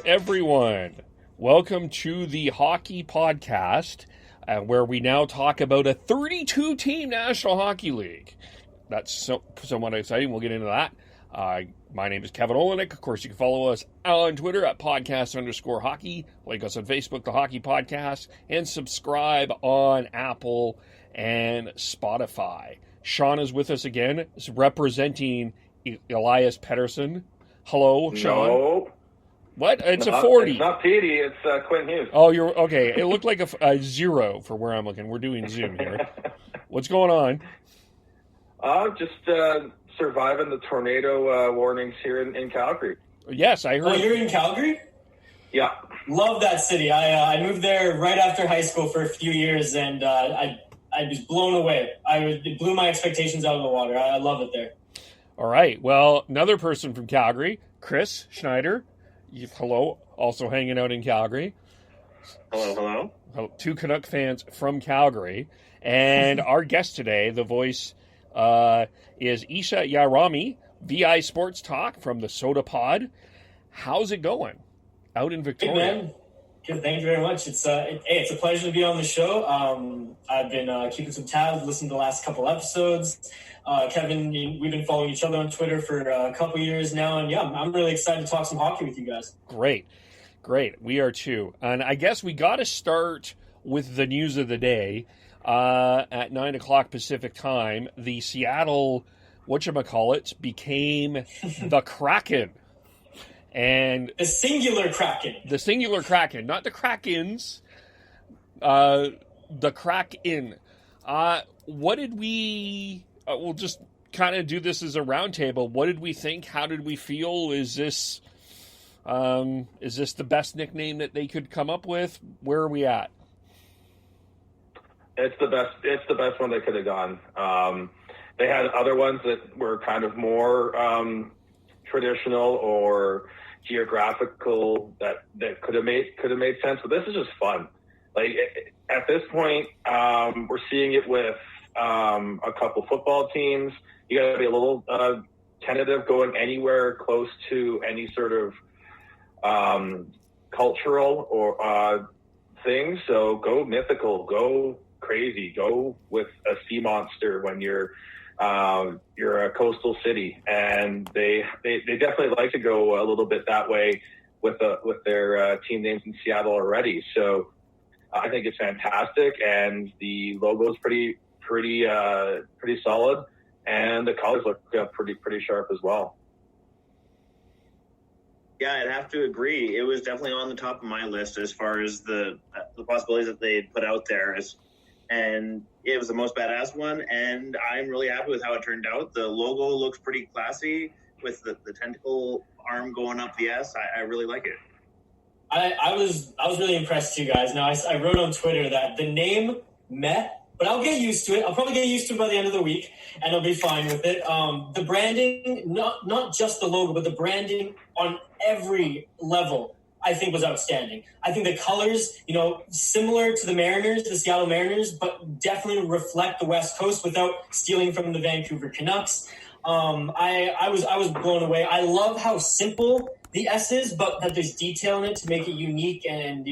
everyone. Welcome to the Hockey Podcast, where we now talk about a 32-team National Hockey League. That's somewhat exciting. We'll get into that. My name is Kevin Olenek. Of course, you can follow us on Twitter at podcast_hockey. Like us on Facebook, The Hockey Podcast, and subscribe on Apple and Spotify. Sean is with us again, representing Elias Pettersson. Hello, Sean. No. What? It's a 40. It's not Petey, it's Quinn Hughes. Oh, you're okay. It looked like a zero for where I'm looking. We're doing Zoom here. What's going on? Just surviving the tornado warnings here in Calgary. Yes, I heard. Oh, you're in Calgary? Yeah. Love that city. I moved there right after high school for a few years, and I was blown away. It blew my expectations out of the water. I love it there. All right. Well, another person from Calgary, Chris Schneider. Hello. Also hanging out in Calgary. Hello. Two Canuck fans from Calgary. And our guest today, the voice, is Isha Jahromi, VI Sports Talk from the Soda Pod. How's it going out in Victoria? Good, man. Good, thank you very much. It's a pleasure to be on the show. I've been keeping some tabs, listening to the last couple episodes. Kevin, we've been following each other on Twitter for a couple years now, and yeah, I'm really excited to talk some hockey with you guys. Great. We are too. And I guess we got to start with the news of the day. At 9 o'clock Pacific time, the Seattle, whatchamacallit, became the Kraken. And the singular Kraken. The singular Kraken, not the Krakens. The Kraken. What did we... we'll just kind of do this as a roundtable. What did we think? How did we feel? Is this the best nickname that they could come up with? Where are we at? It's the best one they could have gone. They had other ones that were kind of more traditional or geographical that could have made sense, but this is just fun. Like at this point, we're seeing it with a couple football teams. You got to be a little tentative going anywhere close to any sort of cultural or things. So go mythical, go crazy, go with a sea monster when you're a coastal city, and they definitely like to go a little bit that way with their team names in Seattle already. So I think it's fantastic, and the logo is pretty solid, and the colors look pretty sharp as well. Yeah, I'd have to agree. It was definitely on the top of my list as far as the possibilities that they had put out there. And it was the most badass one, and I'm really happy with how it turned out. The logo looks pretty classy with the tentacle arm going up the S. I really like it. I was really impressed too, guys. Now, I wrote on Twitter that the name but I'll get used to it. I'll probably get used to it by the end of the week, and I'll be fine with it. The branding, not just the logo, but the branding on every level, I think was outstanding. I think the colors, similar to the Seattle Mariners, but definitely reflect the West Coast without stealing from the Vancouver Canucks. I was blown away. I love how simple the S is, but that there's detail in it to make it unique and,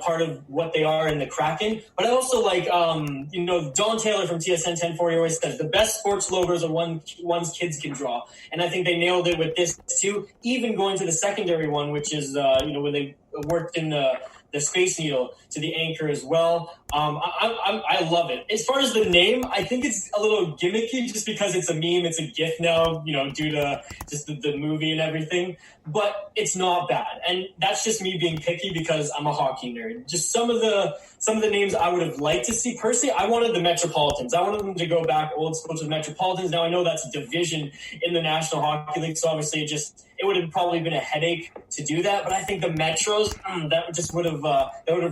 part of what they are in the Kraken. But I also like, Don Taylor from TSN 1040 always says the best sports logos are ones kids can draw. And I think they nailed it with this too, even going to the secondary one, which is, when they worked in the Space Needle to the anchor as well. I love it. As far as the name, I think it's a little gimmicky just because it's a meme. It's a GIF now, due to just the movie and everything. But it's not bad. And that's just me being picky because I'm a hockey nerd. Just some of the names I would have liked to see. Personally, I wanted the Metropolitans. I wanted them to go back old school to the Metropolitans. Now, I know that's a division in the National Hockey League, so obviously it would have probably been a headache to do that. But I think the Metros, that just would have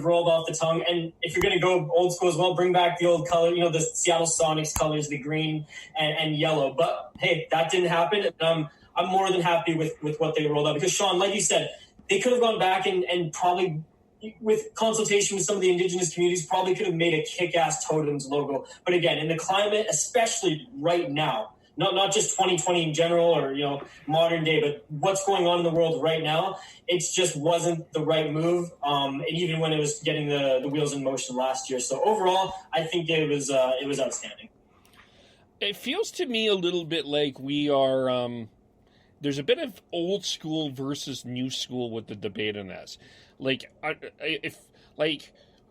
rolled off the tongue. And if you're going to go old school as well, bring back the old color, the Seattle Sonics colors, the green and yellow. But hey, that didn't happen. I'm more than happy with what they rolled out because, Sean, like you said, they could have gone back and probably, with consultation with some of the indigenous communities, probably could have made a kick-ass Totems logo. But again, in the climate, especially right now, not just 2020 in general or, modern day, but what's going on in the world right now. It just wasn't the right move. And even when it was getting the wheels in motion last year. So overall, I think it was outstanding. It feels to me a little bit like we are, there's a bit of old school versus new school with the debate in this. I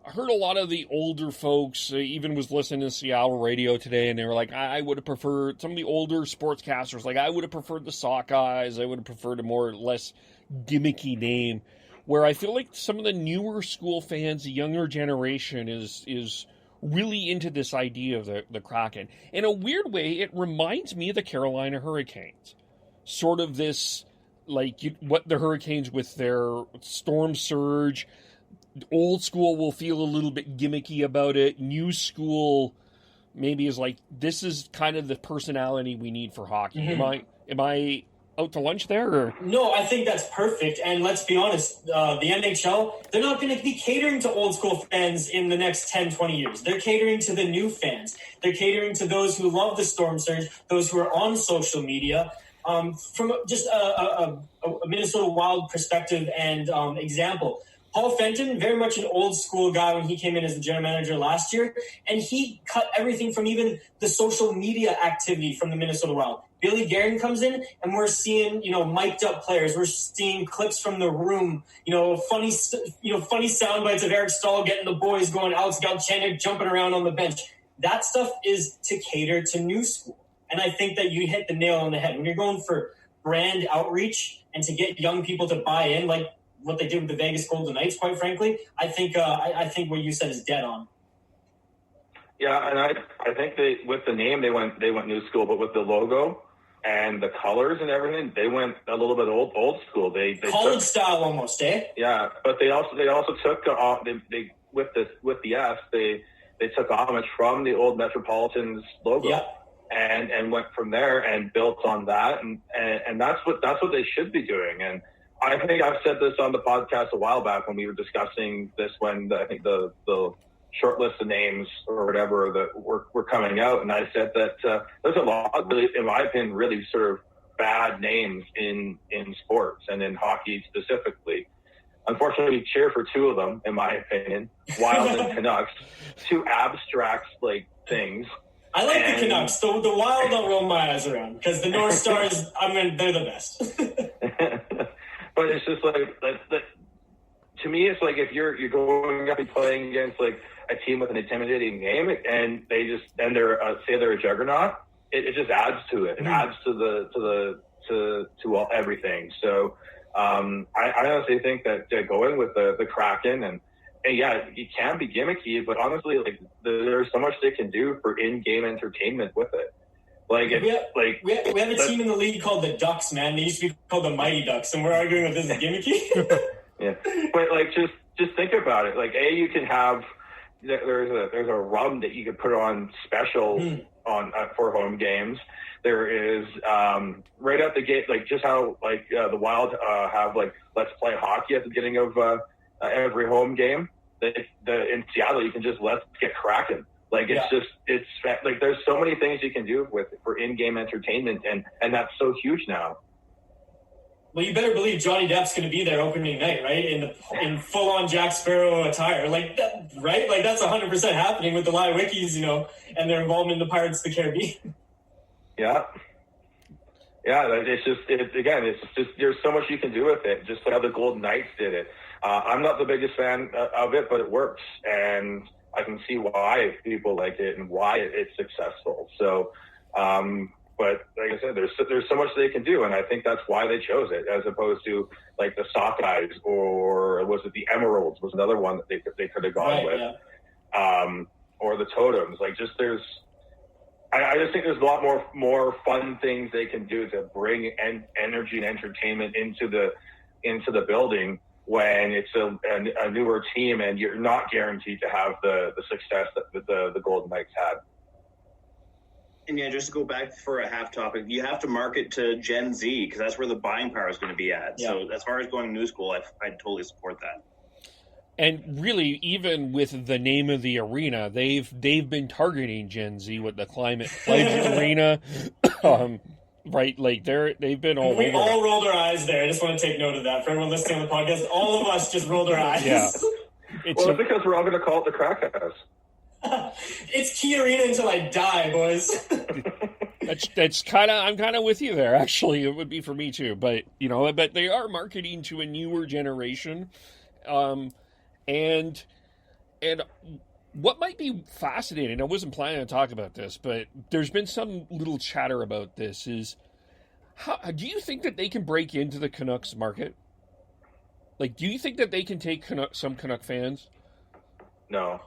heard a lot of the older folks, even was listening to Seattle radio today, and they were like, I would have preferred, some of the older sportscasters, I would have preferred the Sockeyes, I would have preferred a more or less gimmicky name, where I feel like some of the newer school fans, the younger generation, is really into this idea of the Kraken. In a weird way, it reminds me of the Carolina Hurricanes. Sort of this, what the Hurricanes with their storm surge. Old school will feel a little bit gimmicky about it. New school maybe is this is kind of the personality we need for hockey. Mm-hmm. Am I out to lunch there? Or? No, I think that's perfect. And let's be honest, the NHL, they're not going to be catering to old school fans in the next 10, 20 years. They're catering to the new fans. They're catering to those who love the storm surge, those who are on social media. From just a Minnesota Wild perspective and example, Paul Fenton, very much an old school guy when he came in as the general manager last year, and he cut everything from even the social media activity from the Minnesota Wild. Billy Guerin comes in, and we're seeing, mic'd up players. We're seeing clips from the room, funny sound bites of Eric Stahl getting the boys going, Alex Galchenyuk jumping around on the bench. That stuff is to cater to new school. And I think that you hit the nail on the head. When you're going for brand outreach and to get young people to buy in, like what they did with the Vegas Golden Knights, quite frankly, I think what you said is dead on. Yeah, and I think with the name they went new school, but with the logo and the colors and everything, they went a little bit old school. They college style almost, eh? Yeah, but they also took they with the S they took homage from the old Metropolitans logo. Yeah. And went from there and built on that, and that's what they should be doing. And I think I've said this on the podcast a while back when we were discussing this, when I think the short list of names or whatever that were coming out, and I said that there's a lot, really, in my opinion, really sort of bad names in sports and in hockey specifically. Unfortunately, we cheer for two of them, in my opinion, Wild and Canucks, two abstract things. I like the Canucks. The Wild don't roll my eyes around because the North Stars, they're the best. But it's just to me, it's like if you're going up and playing against a team with an intimidating name, and they're say they're a juggernaut, it just adds to it. It adds to everything. So I honestly think that going with the Kraken and yeah, it can be gimmicky, but honestly, there's so much they can do for in-game entertainment with it. We have a team in the league called the Ducks, man. They used to be called the Mighty Ducks, and we're arguing with this is gimmicky. Yeah, but just think about it. You can have there's a rum that you could put on special on for home games. There is right out the gate, just how the Wild have let's play hockey at the beginning of every home game. In Seattle, you can just let's get Kraken. It's there's so many things you can do for in-game entertainment, and that's so huge now. Well, you better believe Johnny Depp's going to be there opening night, right? In full-on Jack Sparrow attire, that, right? That's 100% happening with the Live Wikis, and their involvement in the Pirates of the Caribbean. Yeah. Yeah, it's just there's so much you can do with it, just like how the Golden Knights did it. I'm not the biggest fan of it, but it works, and I can see why people like it and why it's successful. So, but like I said, there's so much they can do, and I think that's why they chose it, as opposed to the Sockeyes, or was it the Emeralds was another one that they could have gone with, or the Totems. I just think there's a lot more fun things they can do to bring energy and entertainment into the building when it's a newer team and you're not guaranteed to have the success that the Golden Knights had. And yeah, just to go back for a half topic, you have to market to Gen Z because that's where the buying power is going to be at. Yeah. So as far as going to new school, I totally support that. And really, even with the name of the arena, they've been targeting Gen Z with the Climate Pledge Arena. Right, like they've been all We over. all rolled our eyes there. I just want to take note of that for everyone listening on the podcast. All of us just rolled our eyes. Yeah. It's because we're all going to call it the Crack House. It's Key Arena until I die, boys. That's kind of, I'm kind of with you there. Actually, it would be for me too. But but they are marketing to a newer generation, and what might be fascinating. I wasn't planning to talk about this, but there's been some little chatter about this. Is how do you think that they can break into the Canucks market? Like, do you think that they can take some Canuck fans? No.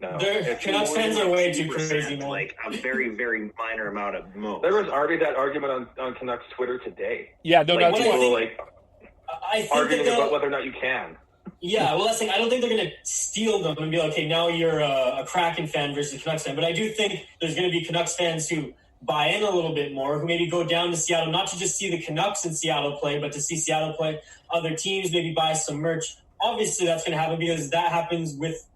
Canucks fans are way too crazy, man. Like a very, very minor amount at most. There was already that argument on Canucks Twitter today. Yeah, no, like, that's people I think arguing about whether or not you can. Yeah, well, that's like, I don't think they're going to steal them and be like, okay, now you're a Kraken fan versus a Canucks fan. But I do think there's going to be Canucks fans who buy in a little bit more, who maybe go down to Seattle, not to just see the Canucks in Seattle play, but to see Seattle play other teams, maybe buy some merch. Obviously, that's going to happen because that happens with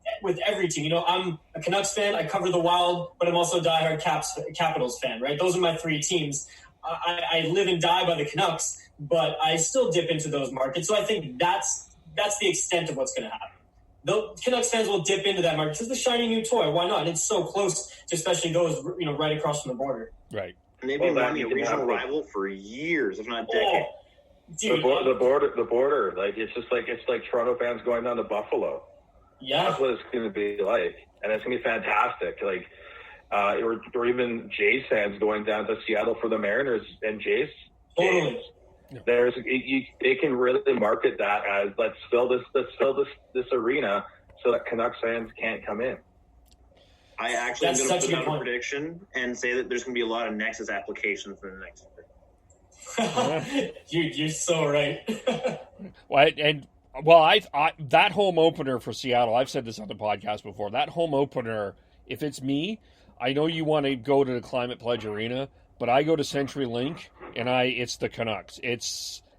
every team. I'm a Canucks fan. I cover the Wild, but I'm also a diehard Capitals fan, right? Those are my three teams. I live and die by the Canucks, but I still dip into those markets. So I think that's the extent of what's going to happen. The Canucks fans will dip into that market because it's the shiny new toy. Why not? And it's so close to especially those, right across from the border. right. And they've been running a regional rival for years, if not decades. Dude, The border, like it's like Toronto fans going down to Buffalo. Yeah, that's what it's going to be like, and it's going to be fantastic. Like, or even Jays fans going down to Seattle for the Mariners and Jays. Totally. They can really market that as let's fill this arena so that Canucks fans can't come in. I actually am going to put out a prediction and say that there's going to be a lot of Nexus applications for the next year. You're so right. I that home opener for Seattle, I've said this on the podcast before, that home opener, if it's me, I know you want to go to the Climate Pledge Arena, but I go to CenturyLink and it's the Canucks.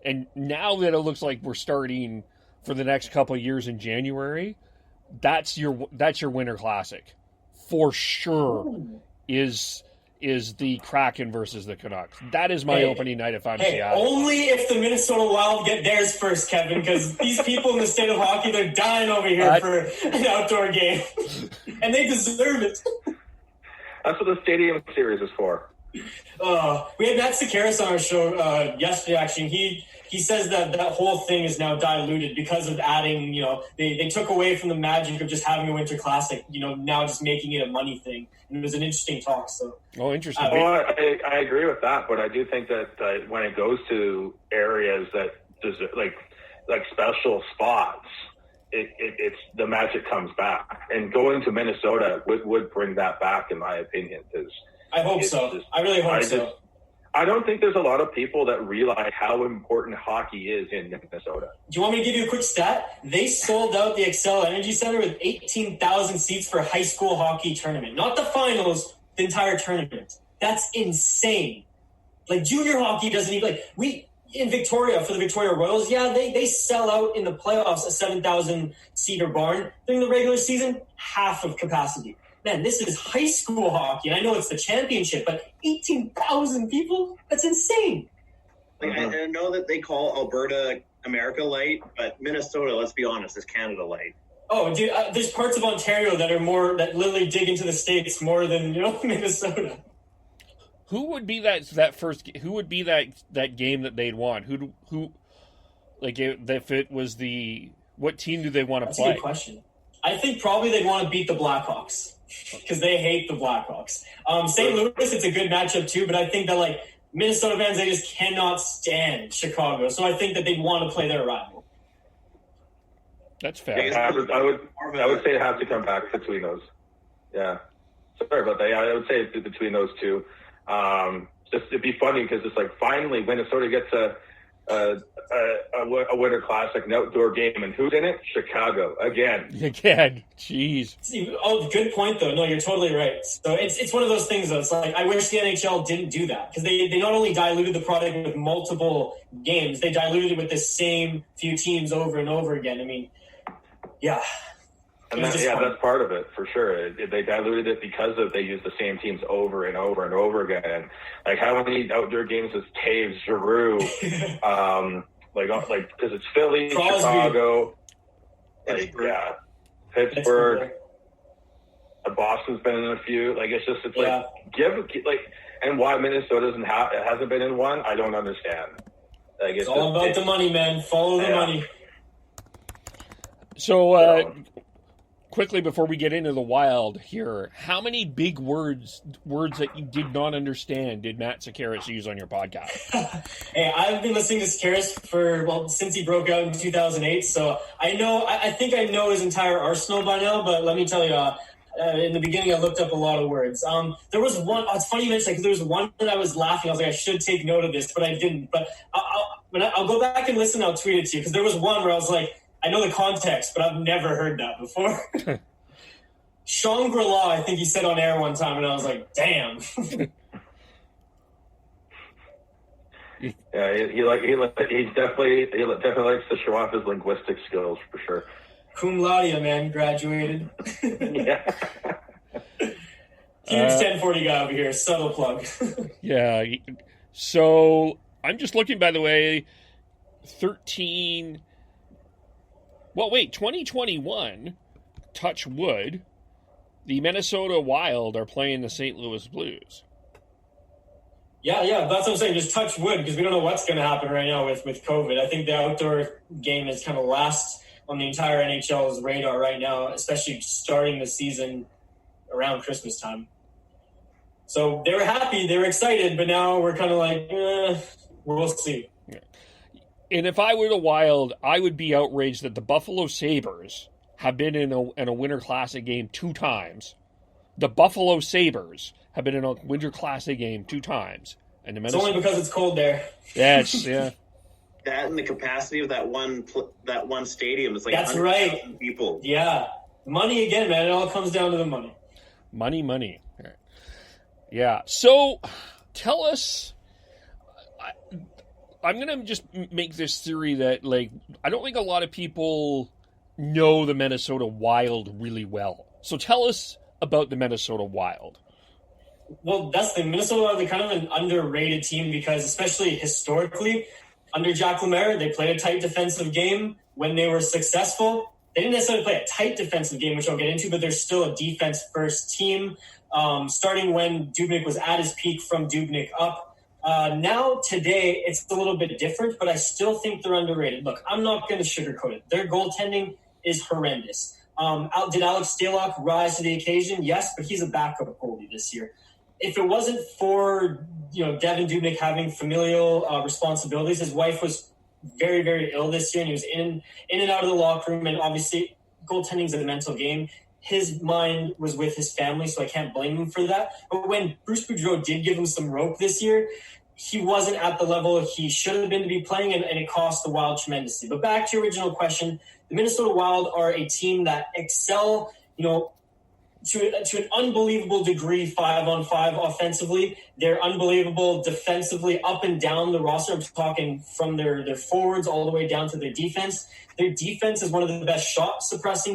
And now that it looks like we're starting for the next couple of years in January, that's your Winter Classic. For sure is the Kraken versus the Canucks. That is my opening night if I'm Seattle. Only if the Minnesota Wild get theirs first, Kevin, because these people in the state of hockey, they're dying over here for an outdoor game. And they deserve it. That's what the Stadium Series is for. We had Matt Sakaris on our show yesterday, actually. He says that whole thing is now diluted because of adding, they took away from the magic of just having a Winter Classic, now just making it a money thing. And it was an interesting talk. So. Oh, interesting. I agree with that, but I do think that when it goes to areas that like special spots, it's the magic comes back. And going to Minnesota would bring that back, in my opinion. I hope so. I really hope so. I don't think there's a lot of people that realize how important hockey is in Minnesota. Do you want me to give you a quick stat? They sold out the Xcel Energy Center with 18,000 seats for a high school hockey tournament. Not the finals, the entire tournament. That's insane. Like, junior hockey doesn't even... in Victoria, for the Victoria Royals, they sell out in the playoffs a 7,000-seater barn. During the regular season, half of capacity. Man, this is high school hockey, and I know it's the championship, but 18,000 people? That's insane. I know that they call Alberta America Light, but Minnesota, let's be honest, is Canada Light. Oh, dude, there's parts of Ontario that literally dig into the States more than Minnesota. Who would be that first? Who would be that game that they'd want? Who? Like, if it was what team do they want to play? That's a good question. I think probably they'd want to beat the Blackhawks because they hate the Blackhawks. St. Louis, it's a good matchup too, but I think that Minnesota fans, they just cannot stand Chicago. So I think that they'd want to play their rival. That's fair. I would say it has to come back between those. Yeah. Sorry about that. Yeah, I would say between those two. Just it'd be funny because it's like finally Minnesota gets a Winter Classic, an outdoor game, and who's in it? Chicago again. Jeez. Oh, good point though. No, you're totally right. So it's one of those things though. It's like I wish the NHL didn't do that because they not only diluted the product with multiple games, they diluted it with the same few teams over and over again. I mean, yeah. And that's part of it for sure. They diluted it because they used the same teams over and over and over again. Like how many outdoor games has Taves, Giroux, because it's Philly, Crosby. Chicago, Pittsburgh. Pittsburgh. Boston's been in a few. And why Minnesota hasn't been in one, I don't understand. It's all about the money, man. Follow the money. So, quickly before we get into the Wild here, how many big words that you did not understand did Matt Sakaris use on your podcast? Hey, I've been listening to Sakaris since he broke out in 2008. So I think I know his entire arsenal by now. But let me tell you. In the beginning, I looked up a lot of words. There was one. It's funny you mentioned there was one that I was laughing. I was like, I should take note of this, but I didn't. But I'll go back and listen. I'll tweet it to you because there was one where I was like, I know the context, but I've never heard that before. Shangri-La, I think he said on air one time, and I was like, damn. Yeah, he definitely likes to show off his linguistic skills for sure. Cum laude, man, graduated. Yeah. Huge 1040 guy over here. Subtle plug. Yeah. So I'm just looking, by the way, 2021, touch wood, the Minnesota Wild are playing the St. Louis Blues. Yeah, that's what I'm saying. Just touch wood because we don't know what's going to happen right now with COVID. I think the outdoor game is kind of last on the entire NHL's radar right now, especially starting the season around Christmas time. So they were happy, they were excited, but now we're kind of like, we'll see. And if I were the Wild, I would be outraged that the Buffalo Sabres have been in a Winter Classic game 2 times. The Buffalo Sabres have been in a Winter Classic game 2 times. And it's only because it's cold there. Yeah. That and the capacity of that one stadium is like that's right. People. Yeah, money again, man. It all comes down to the money. Money. Yeah. So, tell us. I'm gonna just make this theory that I don't think a lot of people know the Minnesota Wild really well. So tell us about the Minnesota Wild. Well, that's the Minnesota Wild. They're kind of an underrated team because, especially historically, under Jack Lemaire, they played a tight defensive game when they were successful. They didn't necessarily play a tight defensive game, which I'll get into, but they're still a defense-first team, starting when Dubnyk was at his peak from Dubnyk up. Now, today, it's a little bit different, but I still think they're underrated. Look, I'm not going to sugarcoat it. Their goaltending is horrendous. Did Alex Stalock rise to the occasion? Yes, but he's a backup goalie this year. If it wasn't for Devin Dubnyk having familial responsibilities, his wife was very, very ill this year, and he was in and out of the locker room. And obviously, goaltending is a mental game. His mind was with his family, so I can't blame him for that. But when Bruce Boudreau did give him some rope this year, he wasn't at the level he should have been to be playing, and it cost the Wild tremendously. But back to your original question, the Minnesota Wild are a team that excel, to an unbelievable degree 5-on-5 offensively. They're unbelievable defensively up and down the roster. I'm talking from their forwards all the way down to their defense. Their defense is one of the best shot suppressing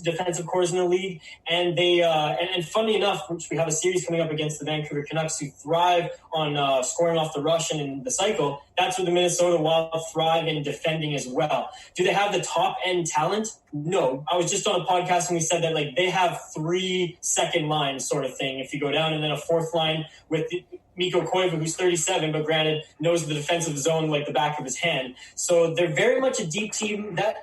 defensive cores in the league. And they and funny enough, which we have a series coming up against the Vancouver Canucks who thrive on scoring off the rush and in the cycle. That's where the Minnesota Wild thrive in defending as well. Do they have the top end talent? No. I was just on a podcast and we said that they have 3 second lines sort of thing if you go down, and then a 4th line with Mikko Koivu, who's 37, but granted knows the defensive zone like the back of his hand. So they're very much a deep team that,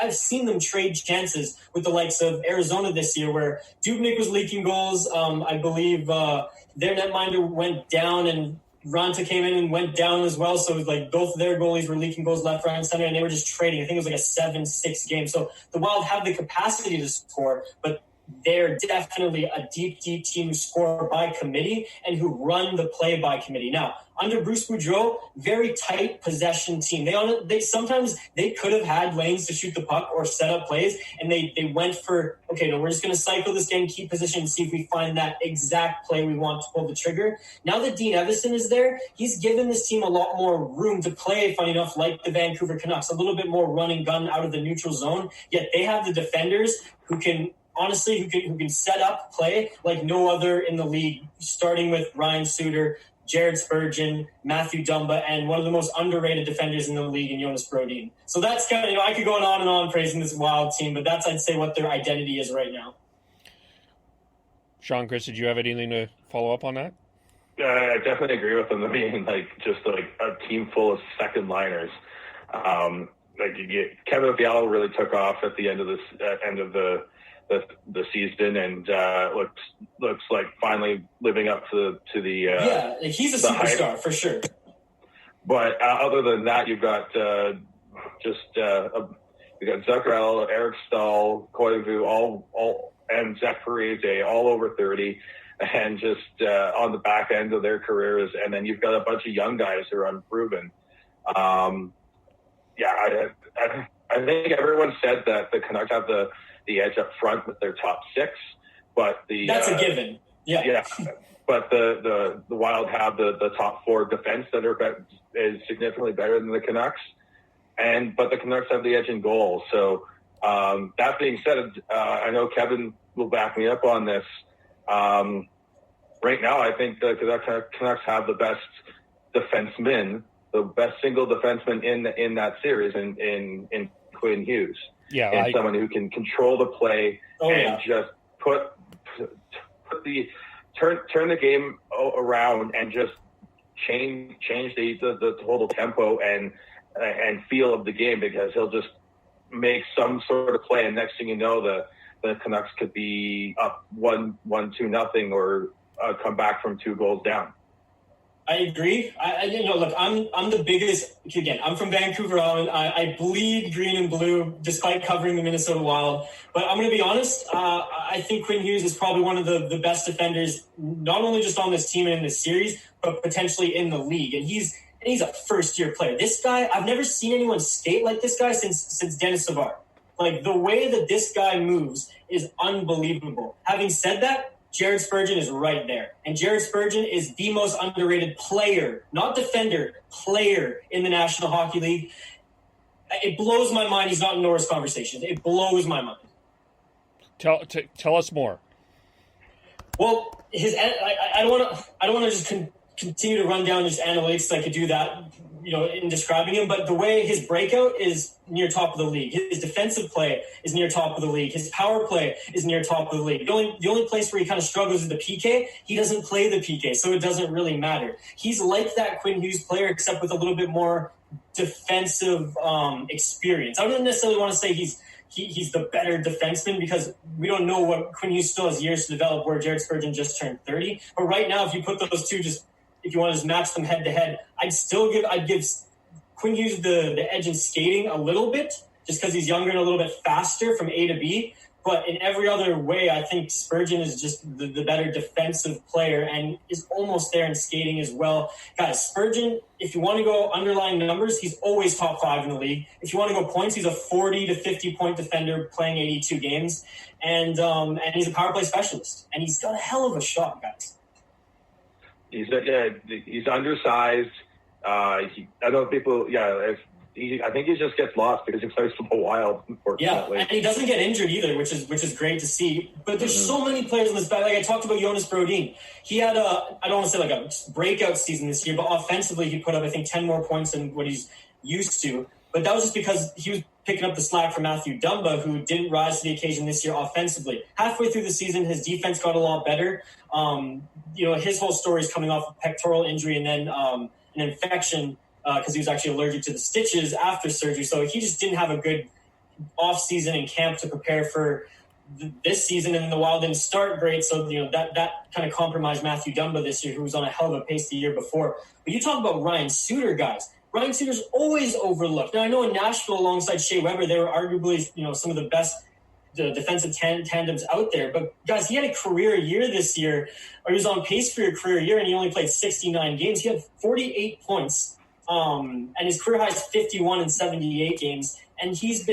I've seen them trade chances with the likes of Arizona this year where Dubnyk was leaking goals. I believe their netminder went down and Ranta came in and went down as well. So it was both of their goalies were leaking goals left, right, and center, and they were just trading. I think it was a 7-6 game. So the Wild have the capacity to score, but they're definitely a deep team who score by committee and who run the play by committee. Now, under Bruce Boudreau, very tight possession team. They sometimes they could have had lanes to shoot the puck or set up plays, and they went for, okay, no, we're just going to cycle this game, keep position, and see if we find that exact play we want to pull the trigger. Now that Dean Evison is there, he's given this team a lot more room to play, funny enough, like the Vancouver Canucks, a little bit more run and gun out of the neutral zone, yet they have the defenders who can set up play like no other in the league, starting with Ryan Suter, Jared Spurgeon, Matthew Dumba, and one of the most underrated defenders in the league in Jonas Brodin. So that's kind of, I could go on and on praising this Wild team, but that's, I'd say, what their identity is right now. Sean, Chris, did you have anything to follow up on that? I definitely agree with them being just a team full of second liners. Kevin Fiala really took off at the end of the season, and looks like finally living up to the he's a superstar hype, for sure. But other than that, you've got Zuccarello, Eric Stahl, Koivu, all and Zach Parise, all over 30, and just on the back end of their careers. And then you've got a bunch of young guys who are unproven. I think everyone said that the Canucks have the edge up front with their top six, but that's a given. Yeah. But the Wild have the top four defense that is significantly better than the Canucks, but the Canucks have the edge in goal. So that being said, I know Kevin will back me up on this. Right now, I think the Canucks have the best defenseman, the best single defenseman in that series in Quinn Hughes. Yeah, and someone who can control the play just turn the game around and just change the total tempo and feel of the game, because he'll just make some sort of play, and next thing you know, the Canucks could be up 1-2-0 or come back from 2 goals down. I agree. Look, I'm the biggest. Again, I'm from Vancouver Island. I bleed green and blue, despite covering the Minnesota Wild. But I'm going to be honest. I think Quinn Hughes is probably one of the best defenders, not only just on this team and in this series, but potentially in the league. And he's a first-year player. This guy, I've never seen anyone skate like this guy since Dennis Savard. Like, the way that this guy moves is unbelievable. Having said that, Jared Spurgeon is right there. And Jared Spurgeon is the most underrated player, not defender, player in the National Hockey League. It blows my mind he's not in Norris conversations. It blows my mind. Tell us more. Well, I don't want to just continue to run down his analytics. I could do that, in describing him. But the way his breakout is near top of the league, his defensive play is near top of the league, his power play is near top of the league. The only place where he kind of struggles is the PK. He doesn't play the PK, so it doesn't really matter. He's like that Quinn Hughes player, except with a little bit more defensive experience. I don't necessarily want to say he's the better defenseman, because we don't know what Quinn Hughes still has years to develop, where Jared Spurgeon just turned 30. But right now, if you put those two, if you want to just match them head to head, I'd give Quinn Hughes the edge in skating a little bit, just because he's younger and a little bit faster from A to B. But in every other way, I think Spurgeon is just the better defensive player and is almost there in skating as well. Guys, Spurgeon, if you want to go underlying numbers, he's always top 5 in the league. If you want to go points, he's a 40 to 50 point defender playing 82 games. And he's a power play specialist. And he's got a hell of a shot, guys. He's undersized. I think he just gets lost because he plays for the Wild, unfortunately. Yeah, and he doesn't get injured either, which is great to see. But there's so many players in this back. Like I talked about Jonas Brodin. He had I don't want to say like a breakout season this year, but offensively he put up, I think, 10 more points than what he's used to. But that was just because he was picking up the slack from Matthew Dumba, who didn't rise to the occasion this year offensively. Halfway through the season, his defense got a lot better. His whole story is coming off a pectoral injury and then an infection, because he was actually allergic to the stitches after surgery. So he just didn't have a good off-season and camp to prepare for this season, and the Wild didn't start great. So, that kind of compromised Matthew Dumba this year, who was on a hell of a pace the year before. But you talk about Ryan Suter, guys. Ryan Suter's always overlooked. Now, I know in Nashville alongside Shea Weber, they were arguably, some of the best the defensive tandems out there. But guys, he had a career year this year, or he was on pace for a career year, and he only played 69 games. He had 48 points, and his career high is 51 in 78 games. And he's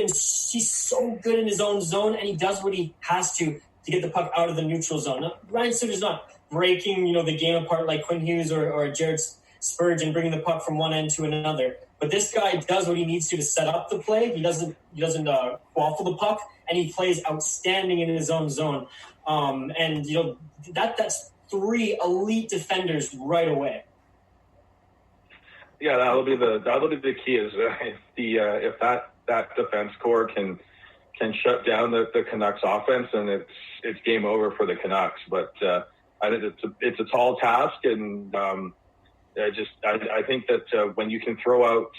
so good in his own zone, and he does what he has to get the puck out of the neutral zone. Now, Ryan Suter's not breaking, the game apart like Quinn Hughes or Jared Spurgeon, bringing the puck from one end to another. But this guy does what he needs to set up the play. He doesn't waffle the puck, and he plays outstanding in his own zone. And that's 3 elite defenders right away. Yeah, that'll be the key. Is if that defense core can shut down the Canucks offense, and it's game over for the Canucks. But I think it's a tall task, and I think that when you can throw out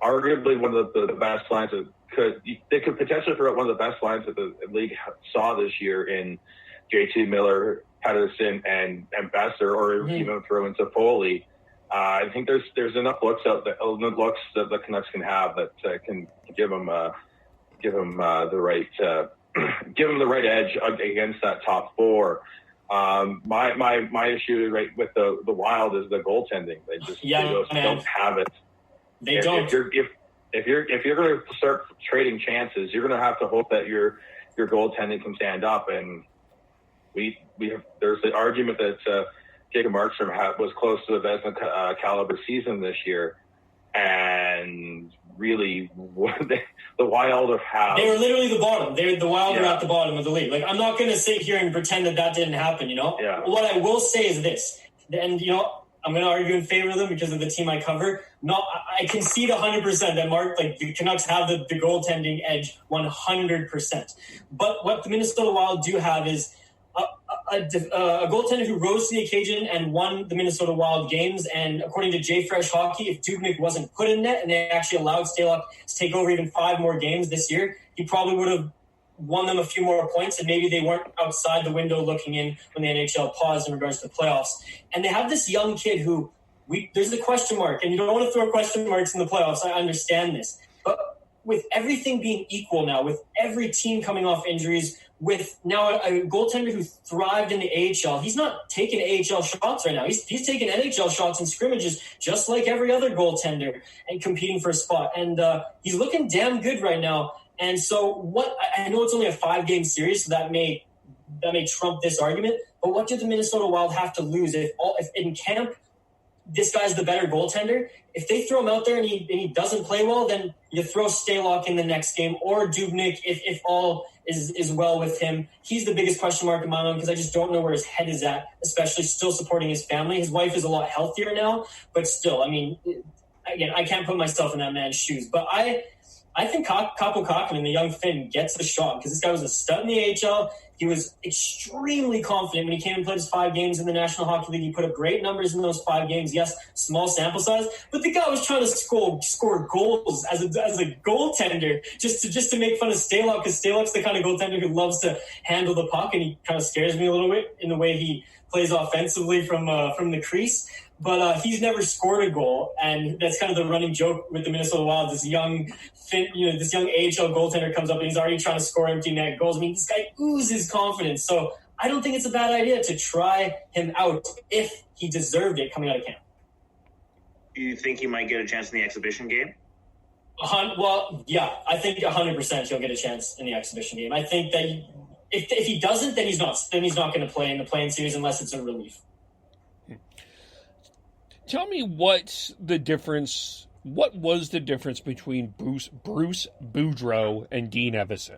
arguably one of the best lines they could potentially throw out one of the best lines that the league saw this year in JT Miller, Pedersen, and Besser, or even throw into Foley. I think there's enough looks that the Canucks can have that can give them the right give them the right edge against that top 4. My issue right with the Wild is the goaltending. They just don't have it. They don't. If you're going to start trading chances, you're going to have to hope that your goaltending can stand up. And there's the argument that Jacob Markstrom was close to the Vezina caliber season this year, and really the Wild have. They were literally the bottom. The Wild are at the bottom of the league. Like, I'm not going to sit here and pretend that didn't happen. Yeah. What I will say is this, and I'm going to argue in favor of them because of the team I cover. I concede 100% that the Canucks have the goaltending edge 100%. But what the Minnesota Wild do have is a goaltender who rose to the occasion and won the Minnesota Wild games. And according to JFresh Hockey, if Dubnyk wasn't put in net and they actually allowed Stalock to take over even 5 more games this year, he probably would have won them a few more points, and maybe they weren't outside the window looking in when the NHL paused in regards to the playoffs. And they have this young kid who there's a question mark, and you don't want to throw question marks in the playoffs. I understand this. But with everything being equal now, with every team coming off injuries, with now a goaltender who thrived in the AHL, he's not taking AHL shots right now. He's taking NHL shots in scrimmages just like every other goaltender and competing for a spot. And he's looking damn good right now. And so I know it's only a 5-game series, so that may trump this argument. But what do the Minnesota Wild have to lose if in camp this guy's the better goaltender? If they throw him out there and he doesn't play well, then you throw Stalock in the next game, or Dubnyk if all is well with him. He's the biggest question mark in my mind because I just don't know where his head is at, especially still supporting his family. His wife is a lot healthier now, but still, again, I can't put myself in that man's shoes. But I think Kaapo Kähkönen, the young Finn, gets the shot because this guy was a stud in the AHL. He was extremely confident when he came and played his 5 games in the National Hockey League. He put up great numbers in those 5 games. Yes, small sample size, but the guy was trying to score goals as a goaltender just to make fun of Stalock, because Stalock's the kind of goaltender who loves to handle the puck, and he kind of scares me a little bit in the way he plays offensively from the crease. But he's never scored a goal, and that's kind of the running joke with the Minnesota Wild. This young AHL goaltender comes up and he's already trying to score empty net goals. This guy oozes confidence. So I don't think it's a bad idea to try him out if he deserved it coming out of camp. Do you think he might get a chance in the exhibition game? Well, yeah, I think 100% he'll get a chance in the exhibition game. I think that if he doesn't, then he's not going to play in the play-in series unless it's a relief. Tell me what was the difference between Bruce Boudreau and Dean Evason?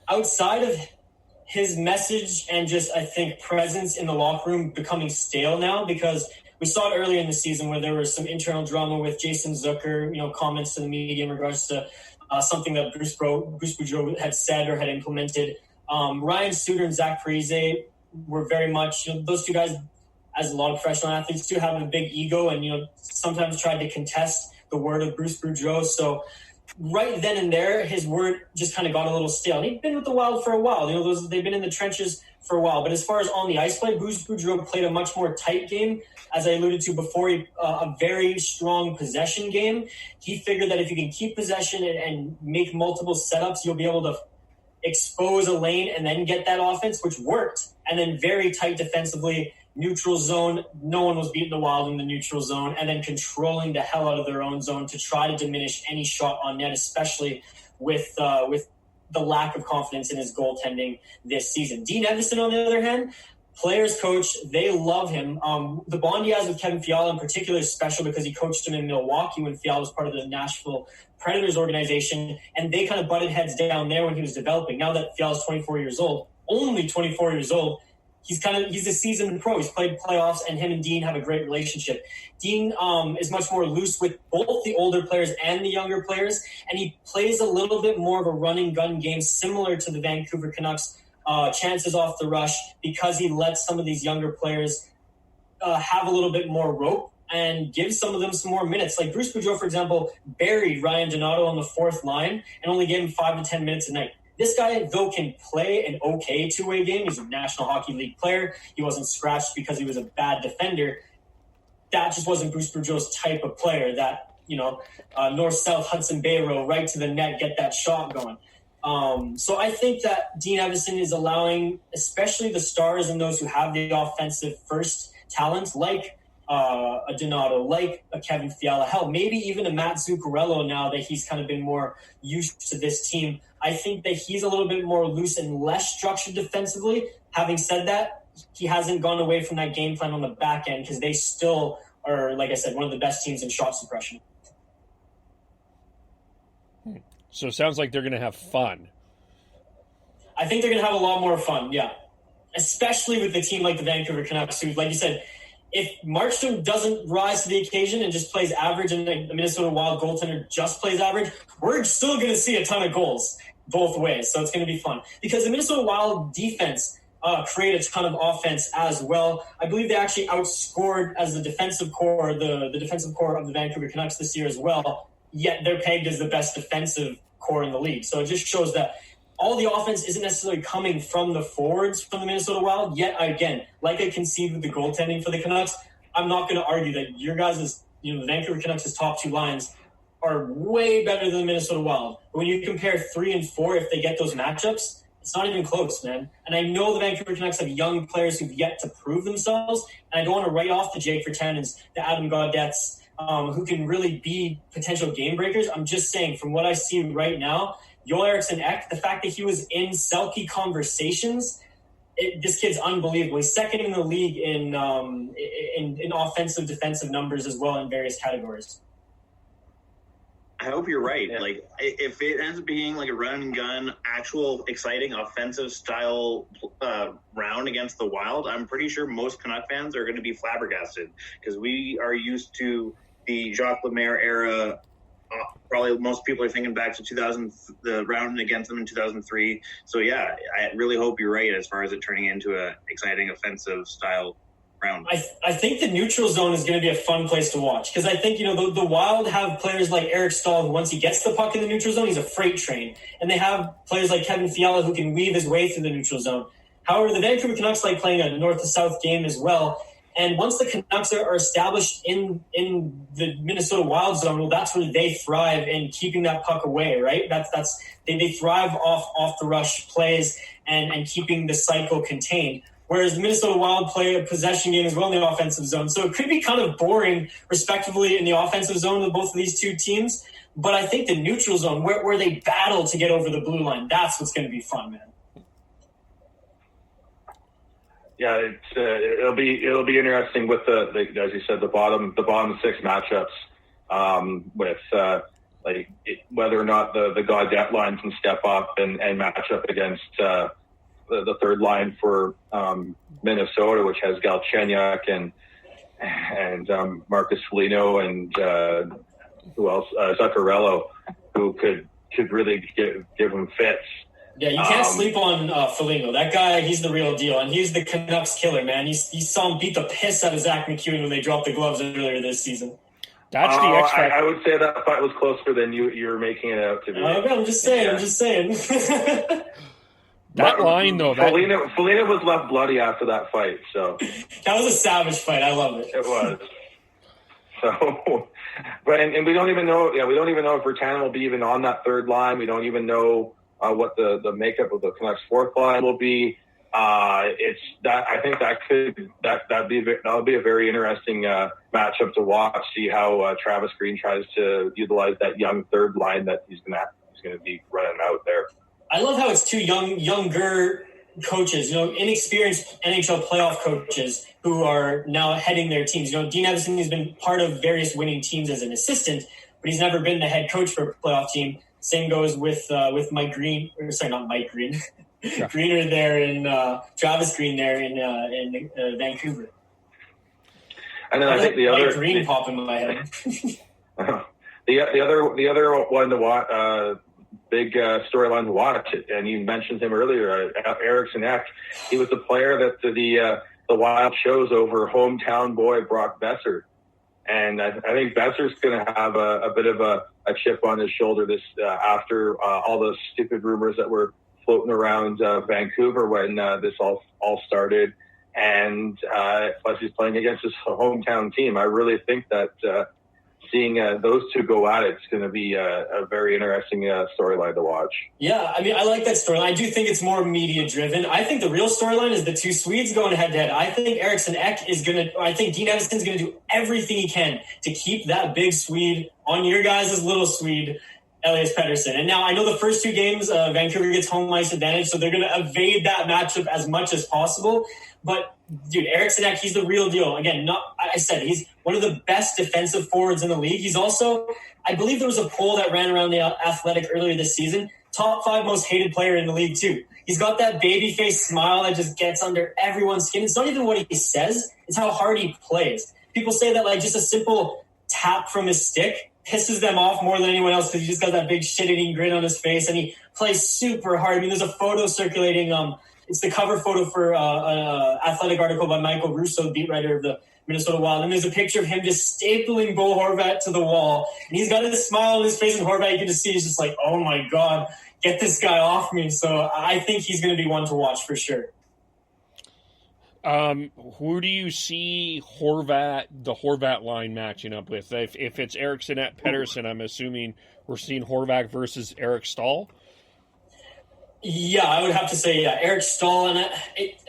Outside of his message and just, I think, presence in the locker room becoming stale now, because we saw it earlier in the season where there was some internal drama with Jason Zucker, comments to the media in regards to something that Bruce Boudreau had said or had implemented. Ryan Suter and Zach Parise were very much, those two guys, as a lot of professional athletes do, have a big ego and, sometimes tried to contest the word of Bruce Boudreau. So right then and there, his word just kind of got a little stale. And he'd been with the Wild for a while. They've been in the trenches for a while. But as far as on the ice play, Bruce Boudreau played a much more tight game, as I alluded to before, a very strong possession game. He figured that if you can keep possession and make multiple setups, you'll be able to expose a lane and then get that offense, which worked. And then very tight defensively, neutral zone. No one was beating the Wild in the neutral zone, and then controlling the hell out of their own zone to try to diminish any shot on net, especially with the lack of confidence in his goaltending this season. Dean Evason, on the other hand, players coach, they love him. The bond he has with Kevin Fiala in particular is special because he coached him in Milwaukee when Fiala was part of the Nashville Predators organization, and they kind of butted heads down there when he was developing. Now that Fiala's 24 years old, only 24 years old, he's a seasoned pro. He's played playoffs, and him and Dean have a great relationship. Dean is much more loose with both the older players and the younger players, and he plays a little bit more of a running gun game similar to the Vancouver Canucks chances off the rush, because he lets some of these younger players have a little bit more rope and give some of them some more minutes. Like Bruce Boudreau, for example, buried Ryan Donato on the fourth line and only gave him 5 to 10 minutes a night. This guy, though, can play an okay two-way game. He's a National Hockey League player. He wasn't scratched because he was a bad defender. That just wasn't Bruce Boudreau's type of player, that, north-south Hudson Bay row, right to the net, get that shot going. So I think that Dean Evason is allowing, especially the stars and those who have the offensive first talents, like a Donato, like a Kevin Fiala, hell, maybe even a Matt Zuccarello, now that he's kind of been more used to this team. I think that he's a little bit more loose and less structured defensively. Having said that, he hasn't gone away from that game plan on the back end, because they still are, like I said, one of the best teams in shot suppression. So it sounds like they're going to have fun. I think they're going to have a lot more fun, yeah. Especially with a team like the Vancouver Canucks, who, like you said, if Markstrom doesn't rise to the occasion and just plays average, and the Minnesota Wild goaltender just plays average, we're still going to see a ton of goals both ways. So it's going to be fun. Because the Minnesota Wild defense create a ton of offense as well. I believe they actually outscored, as the defensive core, the defensive core of the Vancouver Canucks this year as well, yet they're pegged as the best defensive core in the league. So it just shows that all the offense isn't necessarily coming from the forwards from the Minnesota Wild. Yet, again, like I concede with the goaltending for the Canucks, I'm not going to argue that your guys' the Vancouver Canucks' top two lines are way better than the Minnesota Wild. But when you compare 3 and 4, if they get those matchups, it's not even close, man. And I know the Vancouver Canucks have young players who've yet to prove themselves, and I don't want to write off the Jake Virtanens, the Adam Gaudets, who can really be potential game breakers. I'm just saying, from what I see right now, Joel Eriksson Ek, the fact that he was in Selke conversations, this kid's unbelievable. He's second in the league in offensive, defensive numbers as well in various categories. I hope you're right. Yeah. Like, if it ends up being like a run and gun, actual exciting offensive style round against the Wild, I'm pretty sure most Canuck fans are going to be flabbergasted, because we are used to the Jacques Lemaire era. Probably most people are thinking back to 2000, the round against them in 2003. So yeah, I really hope you're right as far as it turning into a exciting offensive style round. I think the neutral zone is going to be a fun place to watch, because I think, the Wild have players like Eric Stahl, who once he gets the puck in the neutral zone, he's a freight train. And they have players like Kevin Fiala, who can weave his way through the neutral zone. However, the Vancouver Canucks like playing a north to south game as well. And once the Canucks are established in the Minnesota Wild zone, well, that's where they thrive in keeping that puck away, right? They thrive off the rush plays and keeping the cycle contained. Whereas the Minnesota Wild play a possession game as well in the offensive zone. So it could be kind of boring, respectively, in the offensive zone with both of these two teams. But I think the neutral zone, where they battle to get over the blue line, that's what's going to be fun, man. Yeah, it'll be interesting with the as you said, the bottom 6 matchups, with whether or not the Gaudet line can step up and match up against the third line for Minnesota, which has Galchenyuk and Marcus Foligno and who else, Zuccarello, who could really give him fits. Yeah, you can't sleep on Foligno. That guy, he's the real deal, and he's the Canucks killer, man. You saw him beat the piss out of Zach McEwen when they dropped the gloves earlier this season. That's the X factor. I would say that fight was closer than you're making it out to be. I'm just saying. That line, though. Felina was left bloody after that fight. So that was a savage fight. I love it. It was. So, but and we don't even know. Yeah, we don't even know if Virtanen will be even on that third line. We don't even know what the makeup of the Canucks fourth line will be. It's that I think that'll be a very interesting matchup to watch. See how Travis Green tries to utilize that young third line that he's going to be running out there. I love how it's two younger coaches, inexperienced NHL playoff coaches who are now heading their teams. Dean Evason has been part of various winning teams as an assistant, but he's never been the head coach for a playoff team. Same goes with Mike Green, not Mike Green, yeah. Greener there and Travis Green there in Vancouver. And then I think the Mike other Green pop into my head. the other one to watch. Big storyline to watch, and you mentioned him earlier, Eriksson Ek. He was the player that the Wild chose over hometown boy Brock Besser, and I think Besser's going to have a bit of a chip on his shoulder this after all those stupid rumors that were floating around Vancouver when this all started, and plus he's playing against his hometown team. I really think that seeing those two go at it's going to be a very interesting storyline to watch. Yeah, I like that storyline. I do think it's more media-driven. I think the real storyline is the two Swedes going head-to-head. I think Eriksson Ek I think Dean Evason's going to do everything he can to keep that big Swede on your guys' little Swede, Elias Pettersson. And now I know the first two games, Vancouver gets home ice advantage, so they're going to evade that matchup as much as possible. But dude, Eriksson Ek, he's the real deal. Again, he's one of the best defensive forwards in the league. He's also, I believe there was a poll that ran around the Athletic earlier this season, top 5 most hated player in the league too. He's got that baby face smile that just gets under everyone's skin. It's not even what he says, it's how hard he plays. People say that just a simple tap from his stick pisses them off more than anyone else because he just got that big shit-eating grin on his face and he plays super hard. There's a photo circulating, it's the cover photo for an Athletic article by Michael Russo, beat writer of the Minnesota Wild. And there's a picture of him just stapling Bo Horvat to the wall. And he's got this smile on his face, and Horvat, you can just see, he's just like, oh my God, get this guy off me. So I think he's going to be one to watch for sure. Who do you see the Horvat line matching up with? If it's Eriksson at Pettersson, I'm assuming we're seeing Horvat versus Eric Stahl. Yeah, I would have to say, Eric Stahl. And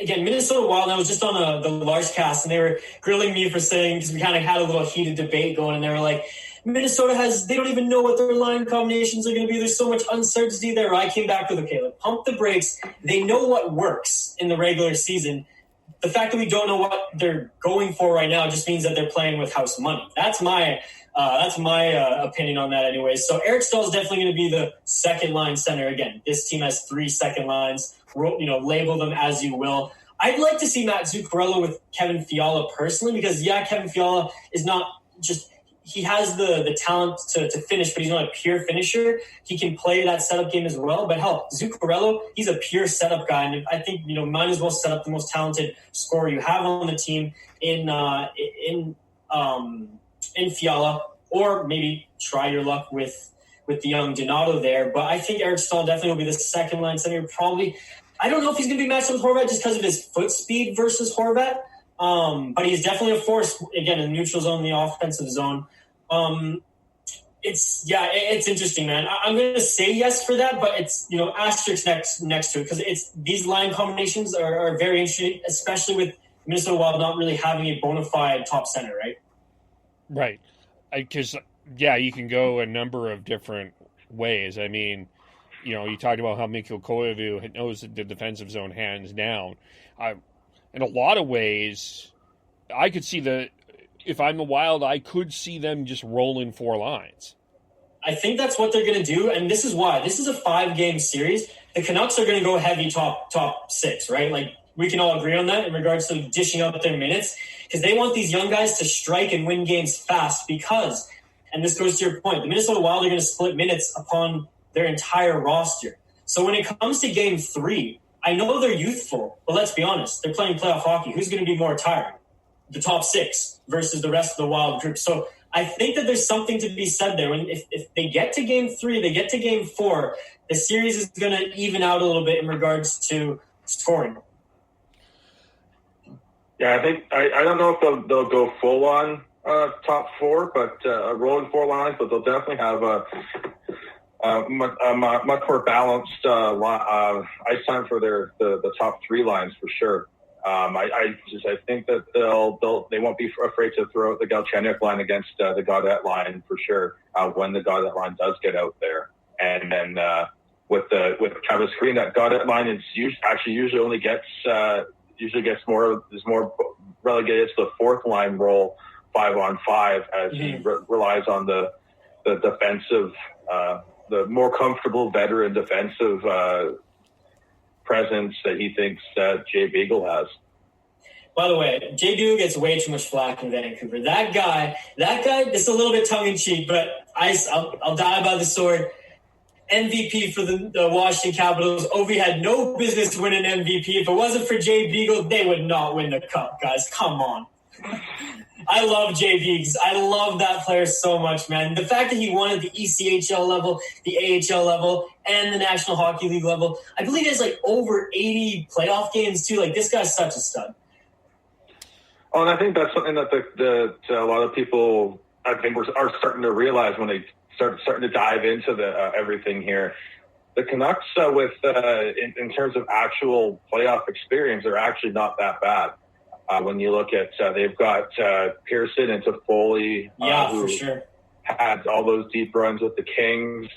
again, Minnesota Wild, and I was just on the Lars cast, and they were grilling me for saying, because we kind of had a little heated debate going, and they were like, Minnesota they don't even know what their line combinations are going to be. There's so much uncertainty there. I came back with, okay, pump the brakes. They know what works in the regular season. The fact that we don't know what they're going for right now just means that they're playing with house money. That's my opinion on that anyway. So Eric Stahl is definitely going to be the second line center. Again, this team has 3 second lines. Label them as you will. I'd like to see Matt Zuccarello with Kevin Fiala personally because, Kevin Fiala is not just – he has the talent to finish, but he's not a pure finisher. He can play that setup game as well. But hell, Zuccarello, he's a pure setup guy. And I think, might as well set up the most talented scorer you have on the team in Fiala, or maybe try your luck with the young Donato there. But I think Eric Stahl definitely will be the second line center. Probably, I don't know if he's going to be matched up with Horvat just because of his foot speed versus Horvat. But he's definitely a force, again, in the neutral zone, the offensive zone. It's interesting, man. I'm going to say yes for that, but it's, asterisk next to it because these line combinations are very interesting, especially with Minnesota Wild not really having a bona fide top center, right? Right. Because, you can go a number of different ways. I mean, you talked about how Mikko Koivu knows the defensive zone hands down. In a lot of ways, I could see if I'm the Wild, I could see them just rolling 4 lines. I think that's what they're going to do, and this is why. This is a 5-game series. The Canucks are going to go heavy top 6, right? We can all agree on that in regards to dishing out their minutes because they want these young guys to strike and win games fast because, and this goes to your point, the Minnesota Wild are going to split minutes upon their entire roster. So when it comes to Game 3, I know they're youthful, but let's be honest. They're playing playoff hockey. Who's going to be more tired? The top 6 versus the rest of the Wild group. So I think that there's something to be said there. If they get to game 3, they get to game 4, the series is going to even out a little bit in regards to scoring. Yeah, I think I don't know if they'll go full on top 4, but rolling 4 lines, but they'll definitely have a much more balanced ice time for the top 3 lines for sure. I think that they won't be afraid to throw out the Galchenyuk line against the Gaudette line for sure when the Gaudette line does get out there, and then with Travis Green, that Gaudette line is usually only gets more relegated to the 4th line role 5-on-5 as he relies on the defensive, the more comfortable veteran defensive presence that he thinks Jay Beagle has. By the way, Jay Beagle gets way too much flack in Vancouver. That guy, it's a little bit tongue-in-cheek, but I'll die by the sword. MVP for the Washington Capitals. Ovi had no business winning MVP. If it wasn't for Jay Beagle, they would not win the cup, guys. Come on. I love Jay Beagle. I love that player so much, man. The fact that he won at the ECHL level, the AHL level, and the National Hockey League level. I believe he has like over 80 playoff games, too. Like, this guy's such a stud. Oh, and I think that's something that a lot of people, I think, are starting to realize when they starting to dive into the everything here. The Canucks, in terms of actual playoff experience, are actually not that bad. When you look at, they've got Pearson and Toffoli, who for sure had all those deep runs with the Kings.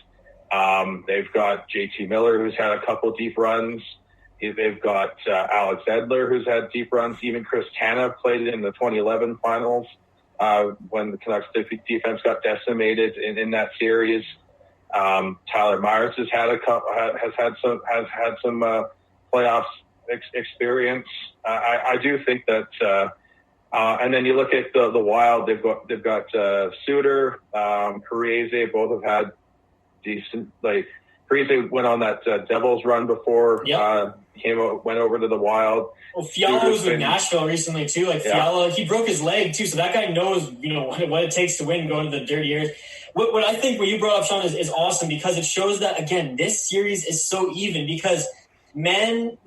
They've got JT Miller, who's had a couple deep runs. They've got Alex Edler, who's had deep runs. Even Chris Tanev played in the 2011 finals. When the Canucks defense got decimated in that series. Tyler Myers has had some playoffs experience. I do think that, and then you look at the Wild. They've got Suter, Parise. Both have had decent. Like Parise went on that Devils run before. Yep. Went over to the Wild. Well, Fiala was with Nashville recently too. Like Fiala, he broke his leg too, so that guy knows what it takes to win, going to the dirty areas. What I think what you brought up, Sean, is awesome because it shows that again this series is so even because men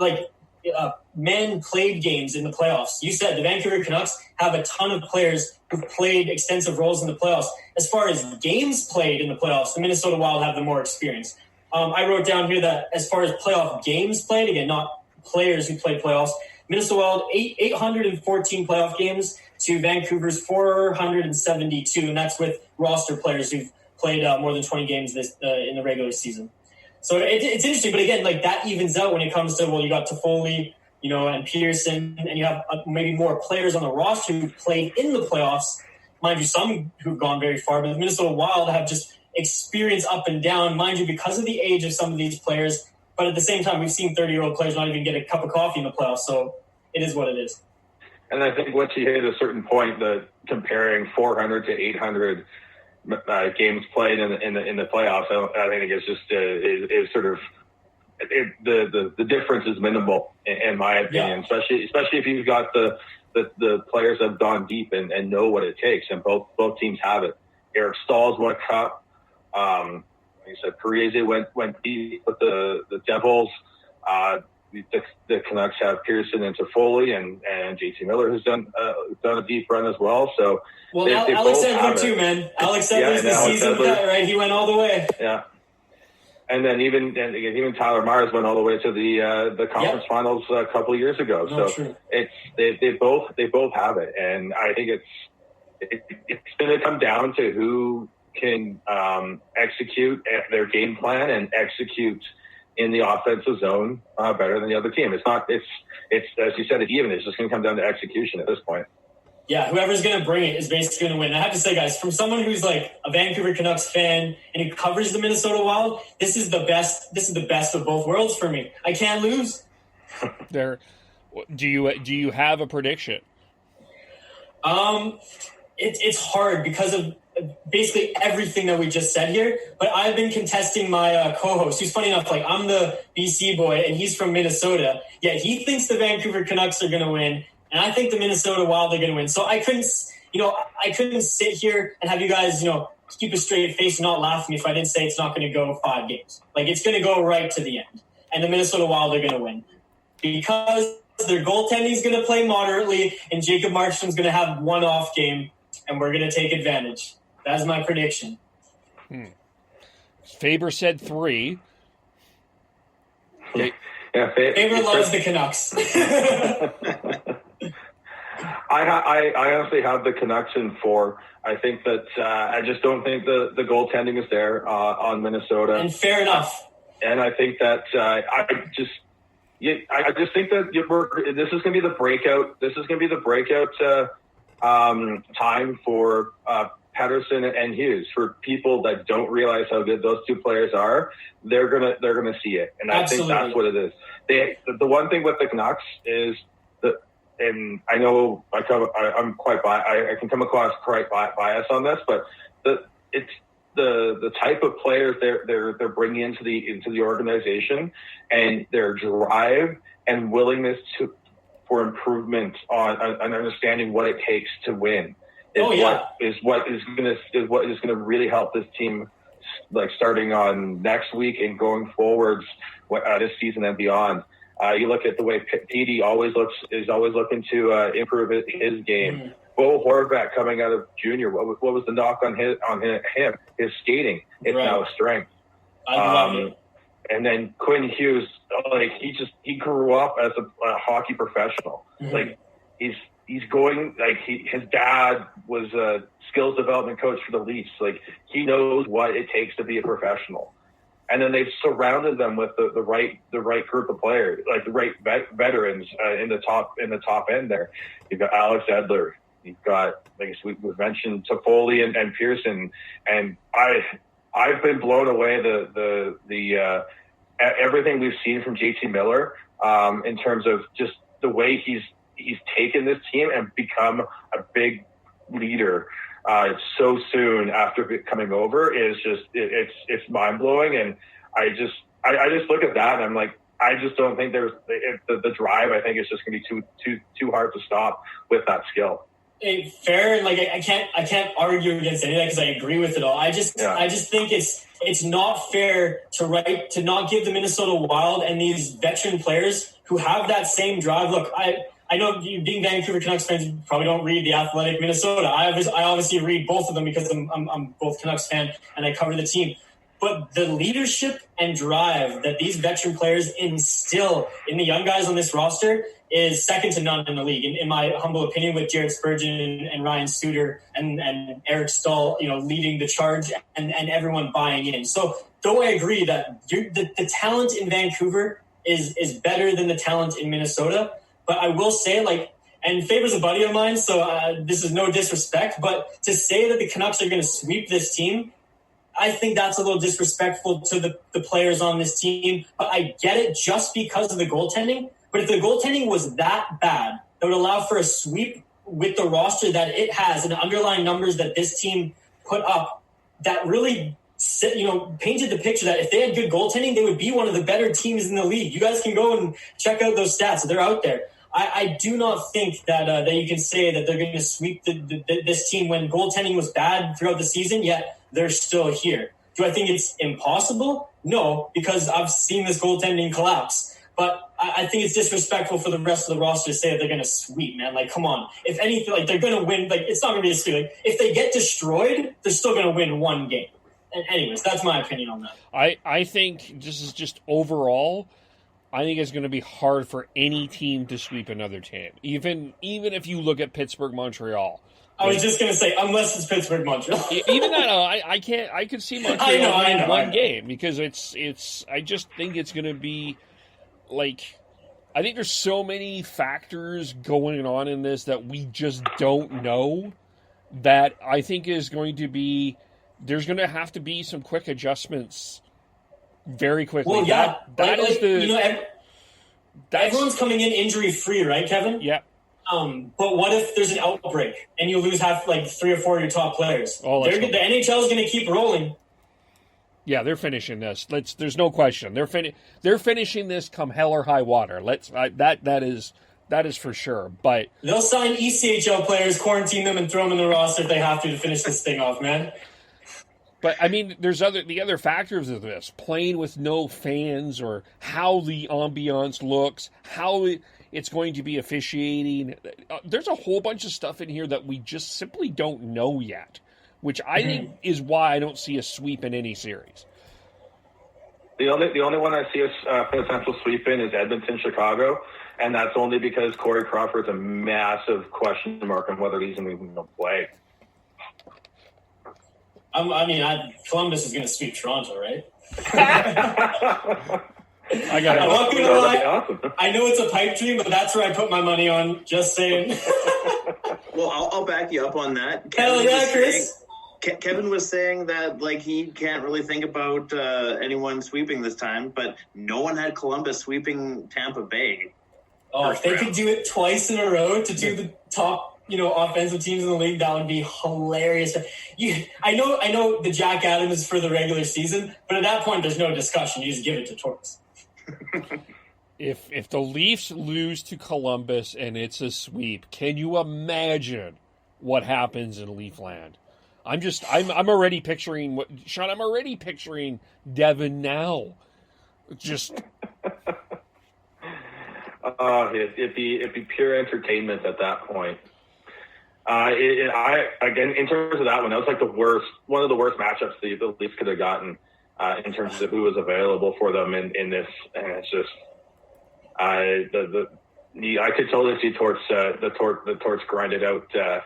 played games in the playoffs. You said the Vancouver Canucks have a ton of players who've played extensive roles in the playoffs. As far as games played in the playoffs, the Minnesota Wild have the more experience. I wrote down here that as far as playoff games played, again, not players who played playoffs, Minnesota Wild, 814 playoff games to Vancouver's 472, and that's with roster players who've played more than 20 games in the regular season. So it's interesting, but again, like that evens out when it comes to, you got Toffoli, and Pearson, and you have maybe more players on the roster who played in the playoffs. Mind you, some who've gone very far, but the Minnesota Wild have just experience up and down, mind you, because of the age of some of these players. But at the same time, we've seen 30-year-old players not even get a cup of coffee in the playoffs, so it is what it is. And I think once you hit a certain point, comparing 400 to 800 games played in the playoffs, I think it's just is sort of the difference is minimal in my opinion, especially if you've got the players that have gone deep and know what it takes, and both teams have it. Eric Staal's won a cup. Like I said, Parise went deep with the Devils. The Canucks have Pearson and Toffoli, and JT Miller has done a deep run as well. So, Alex Edler too, man. Alex Edler's the season guy, right? He went all the way. Yeah, and then even Tyler Myers went all the way to the conference finals a couple of years ago. So they both have it, and I think it's going to come down to who can execute their game plan and execute in the offensive zone better than the other team. It's as you said, it's even. It's just going to come down to execution at this point. Yeah, whoever's going to bring it is basically going to win. I have to say, guys, from someone who's like a Vancouver Canucks fan and who covers the Minnesota Wild, this is the best. This is the best of both worlds for me. I can't lose. Do you have a prediction? It's hard because of basically everything that we just said here, but I've been contesting my co-host, who's funny enough, like I'm the BC boy and he's from Minnesota, yet he thinks the Vancouver Canucks are going to win, and I think the Minnesota Wild are going to win. So I couldn't, I couldn't sit here and have you guys, keep a straight face and not laugh at me if I didn't say it's not going to go 5 games. Like, it's going to go right to the end. And the Minnesota Wild are going to win. Because their goaltending is going to play moderately, and Jacob Markstrom's going to have one off game, and we're going to take advantage. That's my prediction. Faber said 3. Yeah, Faber loves the Canucks. I honestly have the Canucks in 4. I think that I just don't think the goaltending is there on Minnesota. And fair enough. And I think that I just think that this is going to be the breakout. This is going to be the breakout time for Pettersson and Hughes. For people that don't realize how good those 2 players are, they're gonna see it, and Absolutely. I think that's what it is. The one thing with the Canucks is that, and I know I can come across quite biased on this, but it's the type of players they're bringing into the organization, and their drive and willingness for improvement on understanding what it takes to win is what is going to really help this team, like starting on next week and going forwards this season and beyond. You look at the way Petey is always looking to improve his game. Mm-hmm. Bo Horvat coming out of junior, what was the knock on him? His skating. It's now a strength. I love it. And then Quinn Hughes, like he grew up as a hockey professional. Mm-hmm. Like he's going, like his dad was a skills development coach for the Leafs. Like he knows what it takes to be a professional. And then they've surrounded them with the right group of players, like the right veterans in the top end there. You've got Alex Edler. You've got, like we've mentioned, Toffoli and Pearson. And I've been blown away the everything we've seen from JT Miller in terms of just the way he's taken this team and become a big leader so soon after coming over is just it's mind blowing. And I just look at that and I'm like, I just don't think there's the drive. I think it's just going to be too hard to stop with that skill. Hey, fair, and like I can't argue against any of that because I agree with it all. I just think it's not fair to not give the Minnesota Wild and these veteran players who have that same drive. Look, I know you being Vancouver Canucks fans, you probably don't read the Athletic Minnesota. I obviously read both of them because I'm both Canucks fan and I cover the team. But the leadership and drive that these veteran players instill in the young guys on this roster is second to none in the league, in my humble opinion, with Jared Spurgeon and Ryan Suter and Eric Stahl, leading the charge and everyone buying in. So though I agree that the talent in Vancouver is better than the talent in Minnesota, but I will say, and Faber's a buddy of mine, so this is no disrespect, but to say that the Canucks are going to sweep this team, I think that's a little disrespectful to the players on this team. But I get it just because of the goaltending. But if the goaltending was that bad, that would allow for a sweep with the roster that it has and the underlying numbers that this team put up, that really painted the picture that if they had good goaltending, they would be one of the better teams in the league. You guys can go and check out those stats. They're out there. I do not think that you can say that they're going to sweep this team when goaltending was bad throughout the season, yet they're still here. Do I think it's impossible? No, because I've seen this goaltending collapse. But I think it's disrespectful for the rest of the roster to say that they're going to sweep, man. Like, come on. If anything, they're going to win. It's not going to be a sweep. If they get destroyed, they're still going to win one game. And anyways, that's my opinion on that. I think this is just overall, I think it's going to be hard for any team to sweep another team. Even if you look at Pittsburgh, Montreal. I was just going to say, unless it's Pittsburgh, Montreal. Even that, I can't. I could see Montreal winning one game because it's. I just think it's going to be. I think there's so many factors going on in this that we just don't know that I think is going to be, there's going to have to be some quick adjustments very quickly. Well, yeah. Everyone's coming in injury-free, right, Kevin? Yeah. But what if there's an outbreak and you lose 3 or 4 of your top players? The NHL is going to keep rolling. Yeah, they're finishing this. There's no question. They're finishing this come hell or high water. That is That is for sure. But they'll sign ECHL players, quarantine them, and throw them in the roster if they have to finish this thing off, man. But I mean, there's the other factors of this: playing with no fans, or how the ambiance looks, how it's going to be officiating. There's a whole bunch of stuff in here that we just simply don't know yet, which I think is why I don't see a sweep in any series. The only one I see a potential sweep in is Edmonton, Chicago, and that's only because Corey Crawford's a massive question mark on whether he's even going to play. Columbus is going to sweep Toronto, right? I got it. I'm not gonna lie. Awesome. I know it's a pipe dream, but that's where I put my money on. Just saying. Well, I'll back you up on that. Hell yeah, Chris. Kevin was saying that he can't really think about anyone sweeping this time, but no one had Columbus sweeping Tampa Bay. Oh, if they could do it twice in a row to do the top, offensive teams in the league, that would be hilarious. I know the Jack Adams is for the regular season, but at that point, there's no discussion. You just give it to Torts. If the Leafs lose to Columbus and it's a sweep, can you imagine what happens in Leafland? I'm already picturing Sean. I'm already picturing Devin now. Just. It'd be pure entertainment at that point. Again, in terms of that one, that was one of the worst matchups the Leafs could have gotten in terms of who was available for them in this, and it's just I could totally see the Torts grind it out to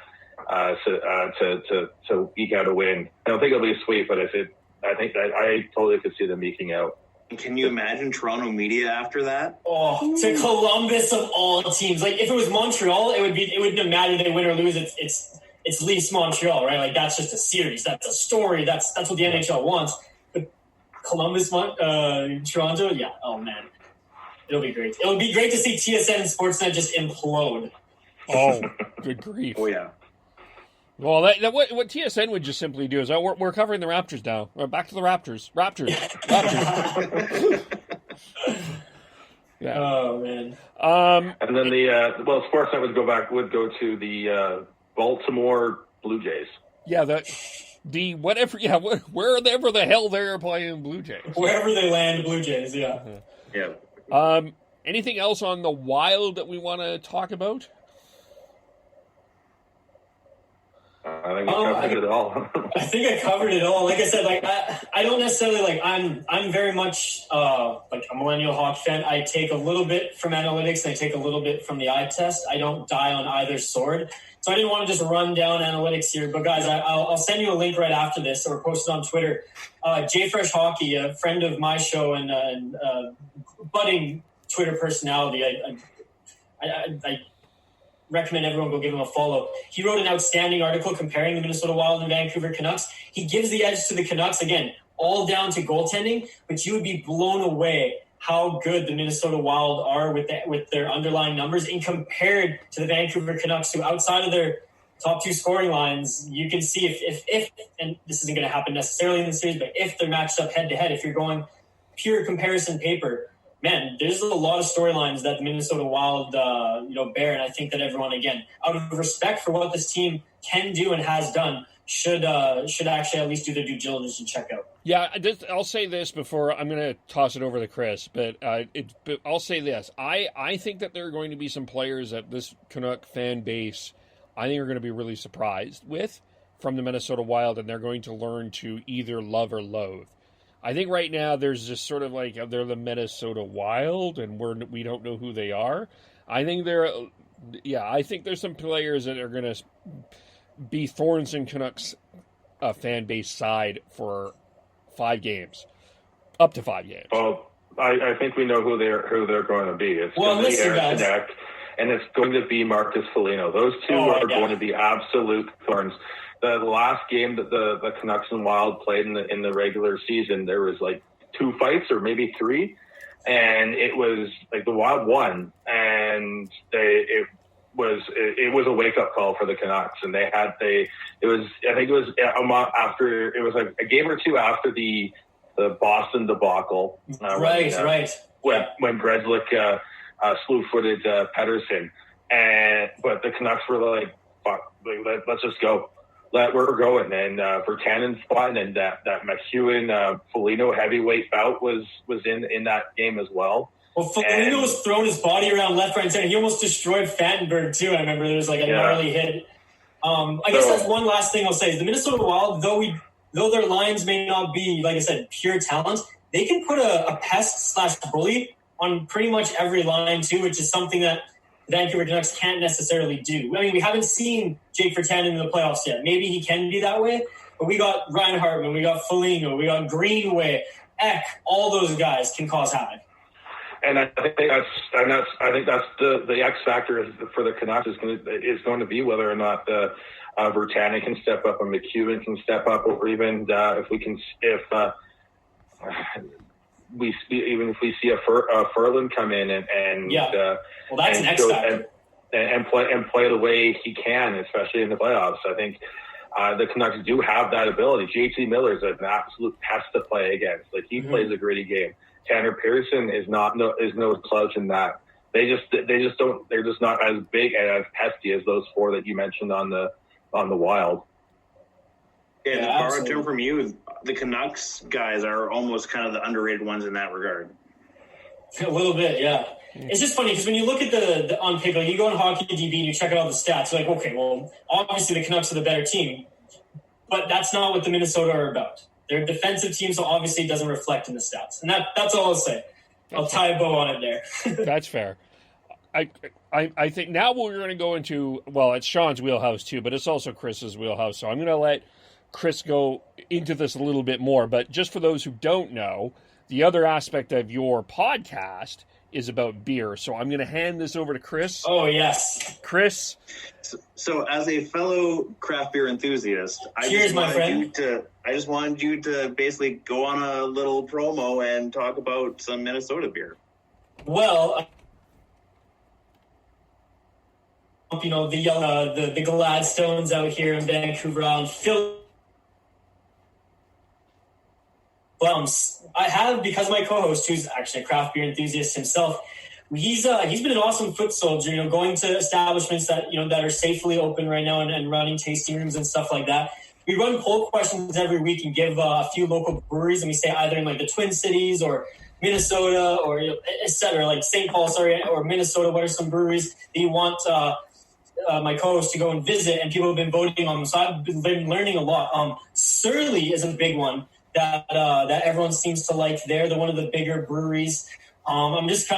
eke out a win. I don't think it'll be a sweep, but I totally could see them eking out. Can you imagine Toronto media after that? Oh, to Columbus of all teams. If it was Montreal, it wouldn't matter if they win or lose. It's Leafs Montreal, right? That's just a series. That's a story. That's what the NHL wants. But Columbus, Toronto, yeah. Oh man, it'll be great. It'll be great to see TSN and Sportsnet just implode. Oh, good grief! Oh yeah. Well, what TSN would just simply do is, we're covering the Raptors now. Back to the Raptors. Raptors. Yeah. Oh man. And then Sportsnet would go to the Baltimore Blue Jays. Yeah, wherever the hell they're playing Blue Jays. Wherever they land, Blue Jays. Yeah. Yeah. Anything else on the Wild that we want to talk about? I think I covered it all. I think I covered it all. Like I said, I don't necessarily I'm very much a millennial hockey fan. I take a little bit from analytics and I take a little bit from the eye test. I don't die on either sword. So I didn't want to just run down analytics here. But guys, I'll send you a link right after this or post it on Twitter. JFresh Hockey, a friend of my show and budding Twitter personality. I recommend everyone go give him a follow. He wrote an outstanding article comparing the Minnesota Wild and Vancouver Canucks. He gives the edge to the Canucks, again, all down to goaltending, but you would be blown away how good the Minnesota Wild are with their underlying numbers and compared to the Vancouver Canucks, who outside of their top two scoring lines, you can see if and this isn't going to happen necessarily in the series, but if they're matched up head-to-head, if you're going pure comparison paper, man, there's a lot of storylines that the Minnesota Wild, bear, and I think that everyone, again, out of respect for what this team can do and has done, should actually at least do their due diligence and check out. Yeah, I'll say this before I'm going to toss it over to Chris, but I'll say this: I think that there are going to be some players that this Canuck fan base, I think, are going to be really surprised with from the Minnesota Wild, and they're going to learn to either love or loathe. I think right now there's just sort of they're the Minnesota Wild, and we don't know who they are. I think I think there's some players that are going to be thorns in Canucks fan base side for 5 games, up to 5 games. Well, I think we know who they're going to be. It's going to be Aaron Cadet, and it's going to be Marcus Foligno. Those two are going to be absolute thorns. The last game that the Canucks and Wild played in the regular season, there was 2 fights or maybe 3, and it was the Wild won, and it was a wake up call for the Canucks, and I think it was after, it was a game or 2 after the Boston debacle. Right. When Grzelcyk slew-footed Pedersen. But the Canucks were like, fuck, let's just go. We're going. And Virtanen's fun, and that McEwen Foligno heavyweight bout was in that game as well. Well, Foligno was throwing his body around left, right, and center. He almost destroyed Fantenberg too. I remember there was like a gnarly hit. I guess that's one last thing I'll say is the Minnesota Wild, though their lines may not be, like I said, pure talent, they can put a pest/bully on pretty much every line too, which is something that Vancouver Canucks can't necessarily do. I mean, we haven't seen Jake Virtanen in the playoffs yet. Maybe he can be that way, but we got Ryan Hartman, we got Foligno, we got Greenway, Eck. All those guys can cause havoc. And I think that's the X factor for the Canucks is going to be whether or not Virtanen can step up and McEwen can step up, or even if we see a Ferland come in and that's an X factor and play the way he can, especially in the playoffs. I think the Canucks do have that ability. JT Miller is an absolute pest to play against. Like he plays a gritty game. Tanner Pearson is no slouch in that. They're just not as big and as pesty as those four that you mentioned on the Wild. Yeah, to borrow a term from you, the Canucks guys are almost kind of the underrated ones in that regard. A little bit, yeah. It's just funny because when you look at the on paper, you go on Hockey DB and you check out all the stats. You're like, okay, well, obviously the Canucks are the better team, but that's not what the Minnesota are about. They're a defensive team, so obviously it doesn't reflect in the stats. And that's all I'll say. I'll tie a bow on it there. That's fair. I think now we're going to go into, well, it's Sean's wheelhouse too, but it's also Chris's wheelhouse. So I'm going to let Chris go into this a little bit more. But just for those who don't know, the other aspect of your podcast is about beer. So I'm going to hand this over to Chris. Oh, yes. Chris. So as a fellow craft beer enthusiast, Cheers, my friend. I just wanted you to basically go on a little promo and talk about some Minnesota beer. Well, the Gladstones out here in Vancouver Island, I have, because my co-host, who's actually a craft beer enthusiast himself, he's been an awesome foot soldier, going to establishments that are safely open right now and running tasting rooms and stuff like that. We run poll questions every week and give a few local breweries, and we say either in like the Twin Cities or Minnesota or et cetera, like St. Paul, or Minnesota. What are some breweries that you want my co-host to go and visit? And people have been voting on them, so I've been learning a lot. Surly is a big one that everyone seems to like. They're one of the bigger breweries. I'm just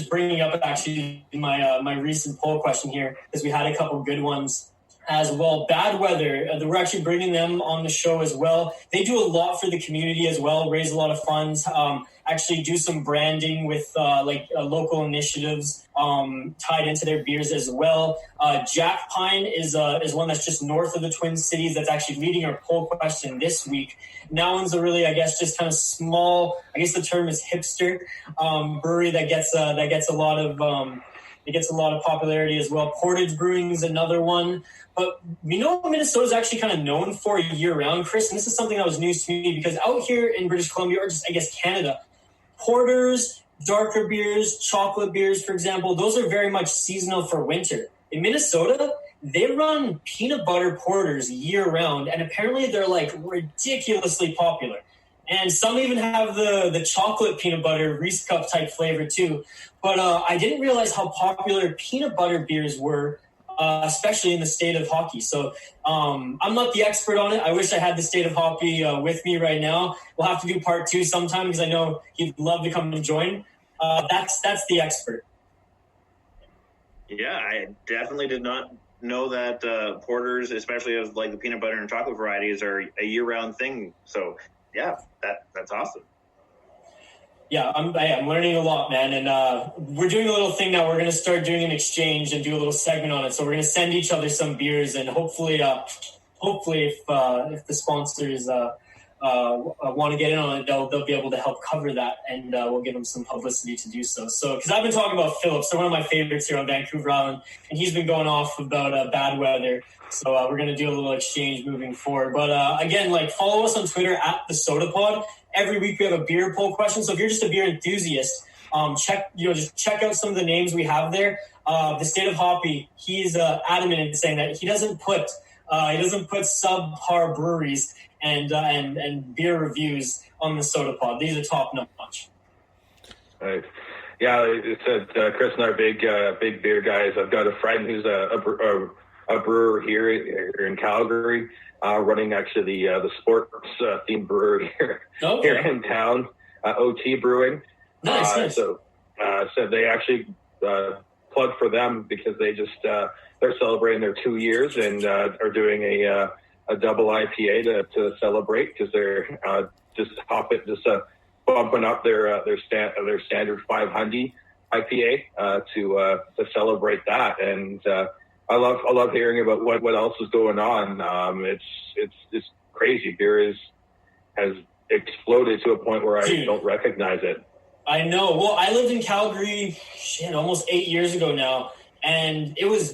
bringing up actually my recent poll question here because we had a couple good ones as well. Bad Weather, we're actually bringing them on the show as well. They do a lot for the community as well, raise a lot of funds, actually do some branding with local initiatives tied into their beers as well. Jack Pine is one that's just north of the Twin Cities that's actually leading our poll question this week. And that one's a really, I guess, just kind of small, I guess the term is hipster, brewery that gets a lot of popularity as well. Portage Brewing is another one. But Minnesota's actually kind of known for year-round, Chris, and this is something that was news to me because out here in British Columbia, or just, I guess, Canada, porters, darker beers, chocolate beers, for example, those are very much seasonal for winter. In Minnesota, they run peanut butter porters year-round, and apparently they're, ridiculously popular. And some even have the chocolate peanut butter Reese Cup type flavor, too. But I didn't realize how popular peanut butter beers were, especially in the state of hockey. So I'm not the expert on it. I wish I had the state of hockey with me right now. We'll have to do part 2 sometime because I know he'd love to come and join. That's the expert. Yeah, I definitely did not know that porters, especially of the peanut butter and chocolate varieties, are a year-round thing. So yeah, that's awesome. Yeah, I'm learning a lot, man. And we're doing a little thing now. We're going to start doing an exchange and do a little segment on it. So we're going to send each other some beers, and hopefully if the sponsors want to get in on it, they'll be able to help cover that, and we'll give them some publicity to do so. So, because I've been talking about Phillips, they're one of my favorites here on Vancouver Island, and he's been going off about bad weather. So we're going to do a little exchange moving forward. But again, follow us on Twitter at the Soda Pod. Every week we have a beer poll question. So if you're just a beer enthusiast, just check out some of the names we have there. The State of Hoppy, he's adamant in saying that he doesn't put subpar breweries and beer reviews on the Soda Pod. These are top notch. Right. Yeah, it said Chris and I are big beer guys. I've got a friend who's a brewer here in Calgary, running actually the sports themed brewery here in town, OT Brewing. Nice. So they actually plug for them because they just they're celebrating their 2 years and are doing a double IPA to celebrate, because they're just bumping up their standard 500 IPA to celebrate that. And I love hearing about what else is going on. It's crazy. Beer has exploded to a point where I don't recognize it. I know. Well, I lived in Calgary almost 8 years ago now, and there was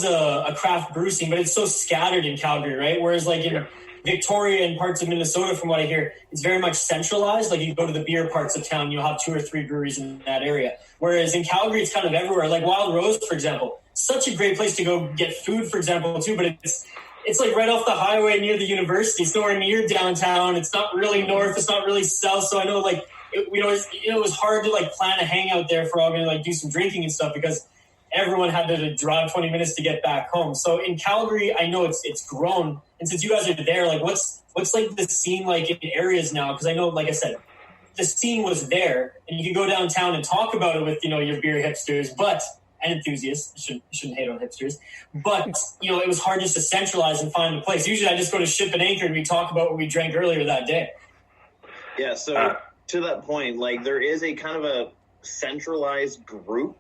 a craft brew scene, but it's so scattered in Calgary, right? Whereas in Victoria and parts of Minnesota, from what I hear, it's very much centralized. You go to the beer parts of town, you'll have 2 or 3 breweries in that area. Whereas in Calgary, it's kind of everywhere. Wild Rose, for example, such a great place to go get food, for example, too, but it's right off the highway near the university. It's nowhere near downtown. It's not really north. It's not really south. So I know it was hard to plan a hangout there for all going to do some drinking and stuff, because everyone had to drive 20 minutes to get back home. So in Calgary, I know it's grown. And since you guys are there, what's the scene in areas now? Because I know, like I said, the scene was there, and you can go downtown and talk about it with your beer hipsters, and enthusiasts. Shouldn't hate on hipsters, but it was hard just to centralize and find a place. Usually, I just go to Ship and Anchor and we talk about what we drank earlier that day. Yeah. So to that point, there is a kind of a centralized group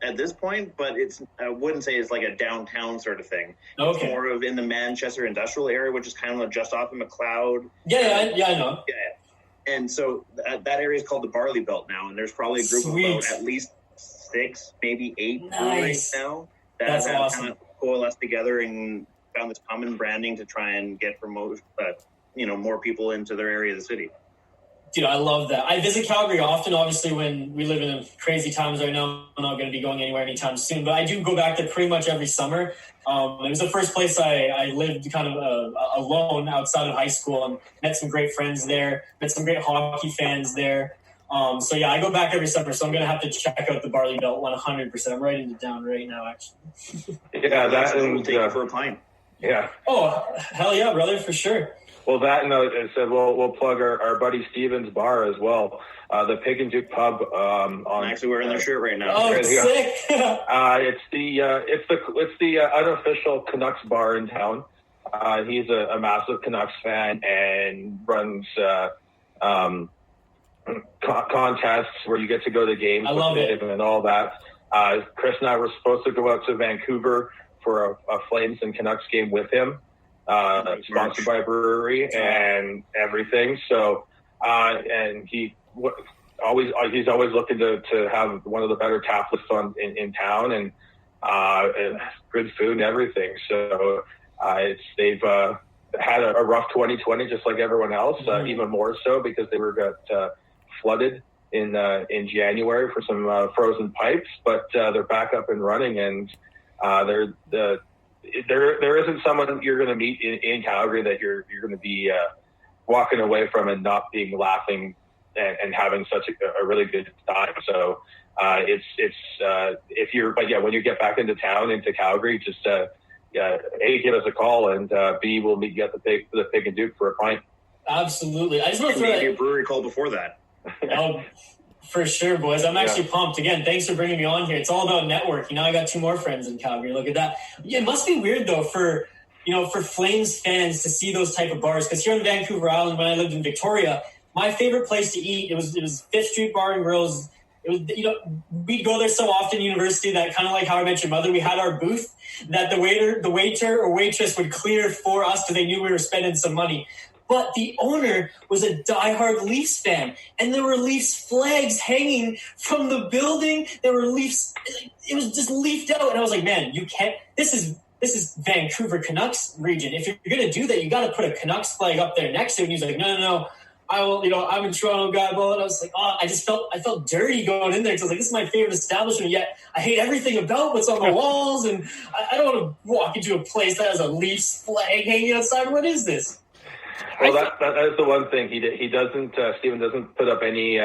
at this point, but I wouldn't say it's a downtown sort of thing. Okay. It's more of in the Manchester industrial area, which is kind of just off of McLeod. Yeah, I know. Yeah. And so that area is called the Barley Belt now, and there's probably a group of about at least 6, maybe 8 breweries now that have awesome. kind of coalesced together and found this common branding to try and get more people into their area of the city. Dude, I love that. I visit Calgary often, obviously, when we live in crazy times right now. I'm not going to be going anywhere anytime soon, but I do go back there pretty much every summer. It was the first place I lived kind of alone outside of high school, and met some great friends there, met some great hockey fans there. So yeah, I go back every summer, so I'm going to have to check out the Barley Belt 100%. I'm writing it down right now, actually. Yeah, that and we'll take it for a pint. Yeah. Oh, hell yeah, brother, for sure. Well, that and I said we'll plug our buddy Steven's bar as well, the Pig and Duke Pub. I'm actually wearing their shirt right now. Oh, sick! It's the unofficial Canucks bar in town. He's a massive Canucks fan and runs contests where you get to go to games with him and all that. Chris and I were supposed to go out to Vancouver for a Flames and Canucks game with him. Sponsored by a brewery and everything. So, and he's always looking to have one of the better tap lists in town, and good food and everything. So, they've had a rough 2020, just like everyone else, even more so because they got flooded in January for some frozen pipes, but they're back up and running, and there isn't someone you're going to meet in Calgary that you're going to be walking away from and not being laughing and having such a really good time. So when you get back into town, into Calgary, just A, give us a call, and B, we'll meet you at the Pig and Duke for a pint. Absolutely. I just want to throw a brewery call before that. Oh, for sure, boys. I'm actually pumped. Again, thanks for bringing me on here. It's all about networking. Now I got 2 more friends in Calgary. Look at that. Yeah, it must be weird, though, for Flames fans to see those type of bars. Because here on Vancouver Island, when I lived in Victoria, my favorite place to eat, it was 5th Street Bar and Grills. It was, we'd go there so often in university that kind of like How I Met Your Mother, we had our booth that the waiter or waitress would clear for us because they knew we were spending some money. But the owner was a diehard Leafs fan, and there were Leafs flags hanging from the building. There were Leafs. It was just leafed out, and I was like, man, you can't. This is Vancouver Canucks region. If you're going to do that, you got to put a Canucks flag up there next to it. And he's like, no. I will, I'm a Toronto guy, but I was like, I felt dirty going in there because I was like, this is my favorite establishment. Yet I hate everything about what's on the walls, and I don't want to walk into a place that has a Leafs flag hanging outside. What is this? Well, that is the one thing he doesn't. Steven doesn't put up any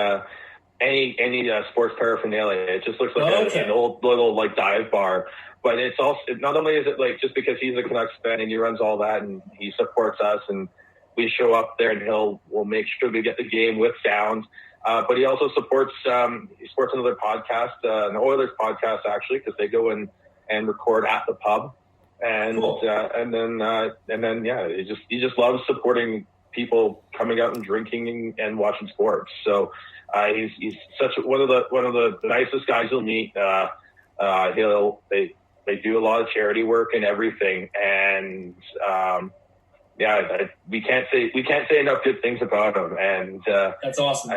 sports paraphernalia. It just looks like an old little dive bar. But it's also not only is it just because he's a Canucks fan and he runs all that and he supports us and we show up there and we'll make sure we get the game with sound. But he also supports another podcast, an Oilers podcast actually, because they go and record at the pub. And cool. and then he just loves supporting people coming out and drinking and watching sports. So he's such one of the nicest guys you'll meet. They do a lot of charity work and everything, and we can't say enough good things about him. And that's awesome.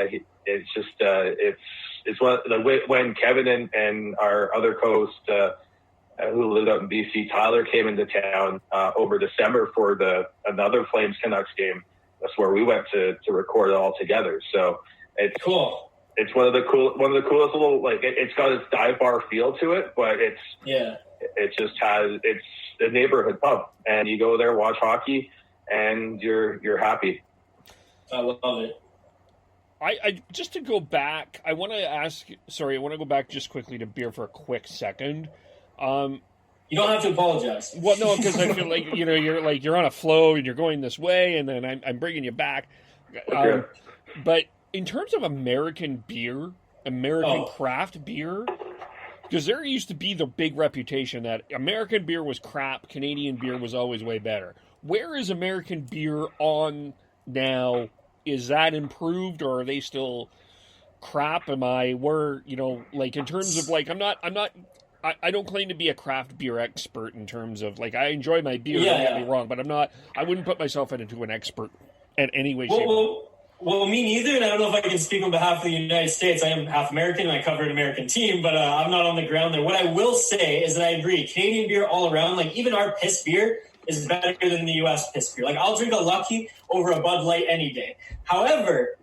It's just it's one when Kevin and our other co-host who lived out in BC, Tyler, came into town over December for another Flames Canucks game. That's where we went to record it all together. So it's cool. It's one of the coolest little it's got its dive bar feel to it, but it just has it's a neighborhood pub, and you go there, watch hockey, and you're happy. I love it. I just to go back, I want to go back just quickly to beer for a quick second. You don't have to apologize. Well, no, because I feel like you're on a flow and you're going this way, and then I'm bringing you back. Okay. But in terms of American beer, craft beer, because there used to be the big reputation that American beer was crap, Canadian beer was always way better. Where is American beer on now? Is that improved, or are they still crap? In terms of I don't claim to be a craft beer expert in terms of I enjoy my beer. Don't get me wrong, but I wouldn't put myself into an expert in any way, shape. Well, me neither, and I don't know if I can speak on behalf of the United States. I am half American, and I cover an American team, but I'm not on the ground there. What I will say is that I agree. Canadian beer all around, even our piss beer is better than the U.S. piss beer. I'll drink a Lucky over a Bud Light any day. However,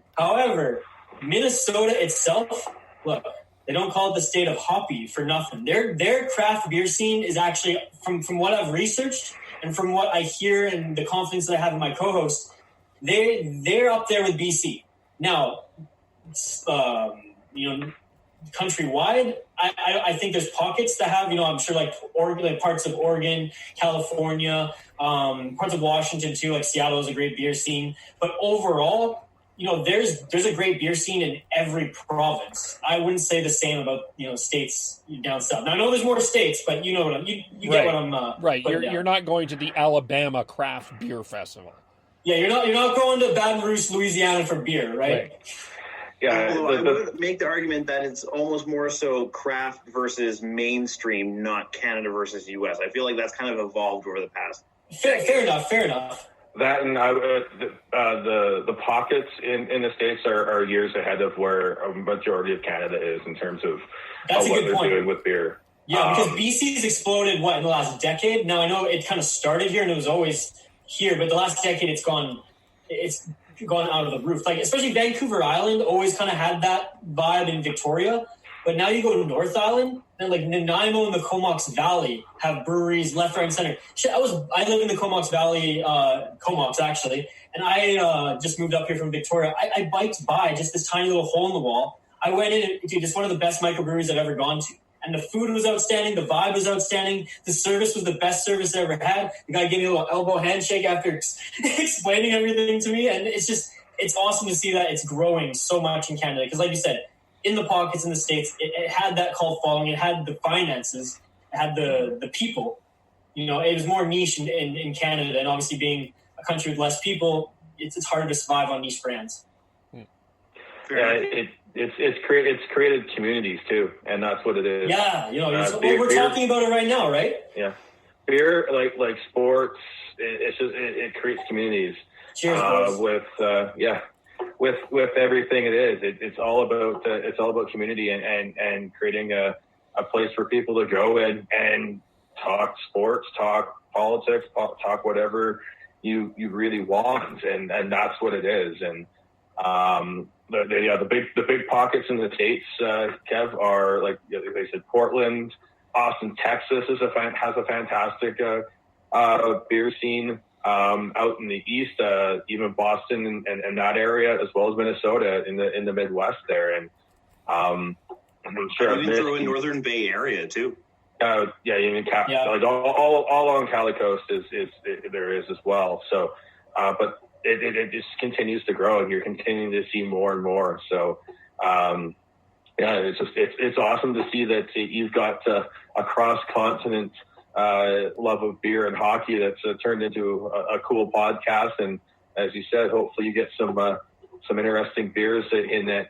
Minnesota itself, look, they don't call it the state of hoppy for nothing. Their craft beer scene is actually, from what I've researched and from what I hear and the confidence that I have in my co-host, they're up there with BC. Now, countrywide, I think there's pockets that have, I'm sure Oregon, parts of Oregon, California, parts of Washington too, Seattle is a great beer scene. But overall, there's a great beer scene in every province. I wouldn't say the same about, states down south. Now, I know there's more states, but you get what I'm right. You're not going to the Alabama Craft Beer Festival. Yeah, you're not going to Baton Rouge, Louisiana for beer, right? Yeah, I would make the argument that it's almost more so craft versus mainstream, not Canada versus U.S. I feel like that's kind of evolved over the past. Fair enough. That and the pockets in the States are years ahead of where a majority of Canada is in terms of what they're doing with beer. Yeah, because BC's exploded, in the last decade? Now, I know it kind of started here and it was always here, but the last decade it's gone out of the roof. Especially Vancouver Island always kind of had that vibe in Victoria, but now you go to North Island and Nanaimo and the Comox Valley have breweries left, right, and center. Shit, I live in the Comox Valley, Comox actually, and I just moved up here from Victoria. I biked by just this tiny little hole in the wall. I went in, dude, it's one of the best microbreweries I've ever gone to. And the food was outstanding. The vibe was outstanding. The service was the best service I ever had. The guy gave me a little elbow handshake after explaining everything to me. And it's awesome to see that it's growing so much in Canada. Because like you said, in the pockets in the States, it had that cult following. It had the finances. It had the people. It was more niche in Canada. And obviously being a country with less people, it's harder to survive on niche brands. Yeah, it's created communities too, and that's what it is. Yeah, we're talking about it right now, right? Yeah. beer, like sports, it creates communities. Cheers, boys. With everything it is, it's all about community and creating a place for people to go and talk sports, talk politics, talk whatever you really want, and that's what it is. And the big pockets in the States, Kev, are like they said, Portland, Austin, Texas has a fantastic beer scene. Out in the East, even Boston and that area, as well as Minnesota in the Midwest there. And I'm sure even throw in Northern Bay area too. Even like all along Cali Coast there is as well. So, but it just continues to grow, and you're continuing to see more and more. So, it's awesome to see that you've got a cross continent love of beer and hockey that's turned into a cool podcast. And as you said, hopefully you get some interesting beers in that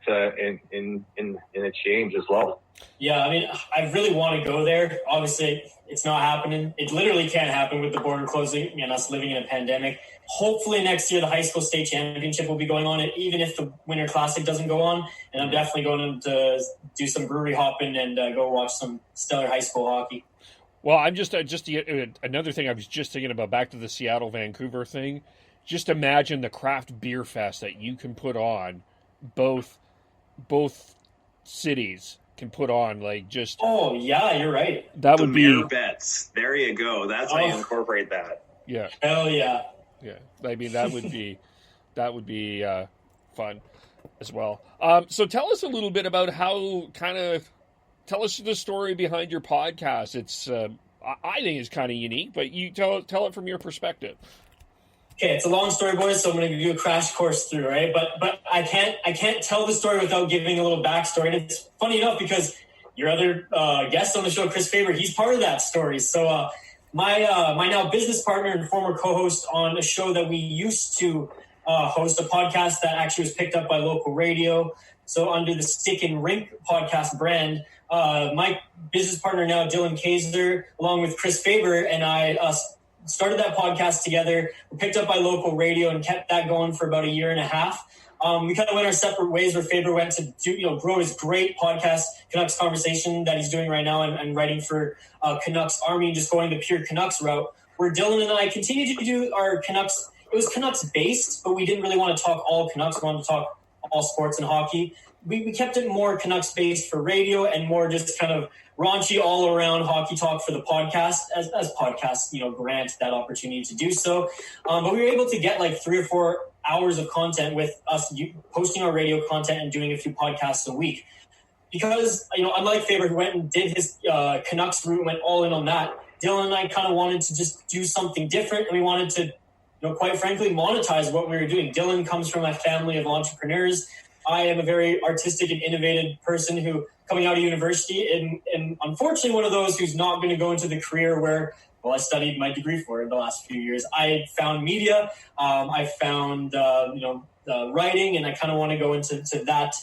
in exchange as well. Yeah, I mean, I really want to go there. Obviously, it's not happening. It literally can't happen with the border closing and us living in a pandemic. Hopefully next year the high school state championship will be going on, even if the Winter Classic doesn't go on. And I'm definitely going to do some brewery hopping and go watch some stellar high school hockey. Well, I'm just another thing I was just thinking about, back to the Seattle-Vancouver thing. Just imagine the craft beer fest that you can put on. Both cities can put on, like, just... Oh, yeah, you're right. That would be... bets. There you go. That's how you incorporate that. Yeah. Hell yeah. Yeah. I mean, that would be fun as well. So tell us a little bit about tell us the story behind your podcast. It's, I think it's kind of unique, but you tell it from your perspective. Okay, it's a long story, boys, so I'm going to give you a crash course through, right? But I can't tell the story without giving a little backstory. And it's funny enough because your other guest on the show, Chris Faber, he's part of that story. So my now business partner and former co-host on a show that we used to host, a podcast that actually was picked up by local radio. So under the Stick and Rink podcast brand, my business partner now, Dylan Kaiser, along with Chris Faber, and I started that podcast together. We picked up by local radio and kept that going for about a year and a half. We kind of went our separate ways, where Faber went to grow his great podcast, Canucks Conversation, that he's doing right now, and writing for Canucks Army, and just going the pure Canucks route. Where Dylan and I continued to do our Canucks. It was Canucks based, but we didn't really want to talk all Canucks. We wanted to talk all sports and hockey. We kept it more Canucks based for radio, and more just kind of raunchy all around hockey talk for the podcast, as podcasts, grant that opportunity to do so. But we were able to get like 3 or 4 hours of content with us posting our radio content and doing a few podcasts a week. Because, unlike Faber, who went and did his Canucks route, went all in on that, Dylan and I kind of wanted to just do something different, and we wanted to, quite frankly, monetize what we were doing. Dylan comes from a family of entrepreneurs. I am a very artistic and innovative person who, coming out of university, and unfortunately one of those who's not going to go into the career where, I studied my degree for in the last few years. I found media, I found, writing, and I kind of want to go into that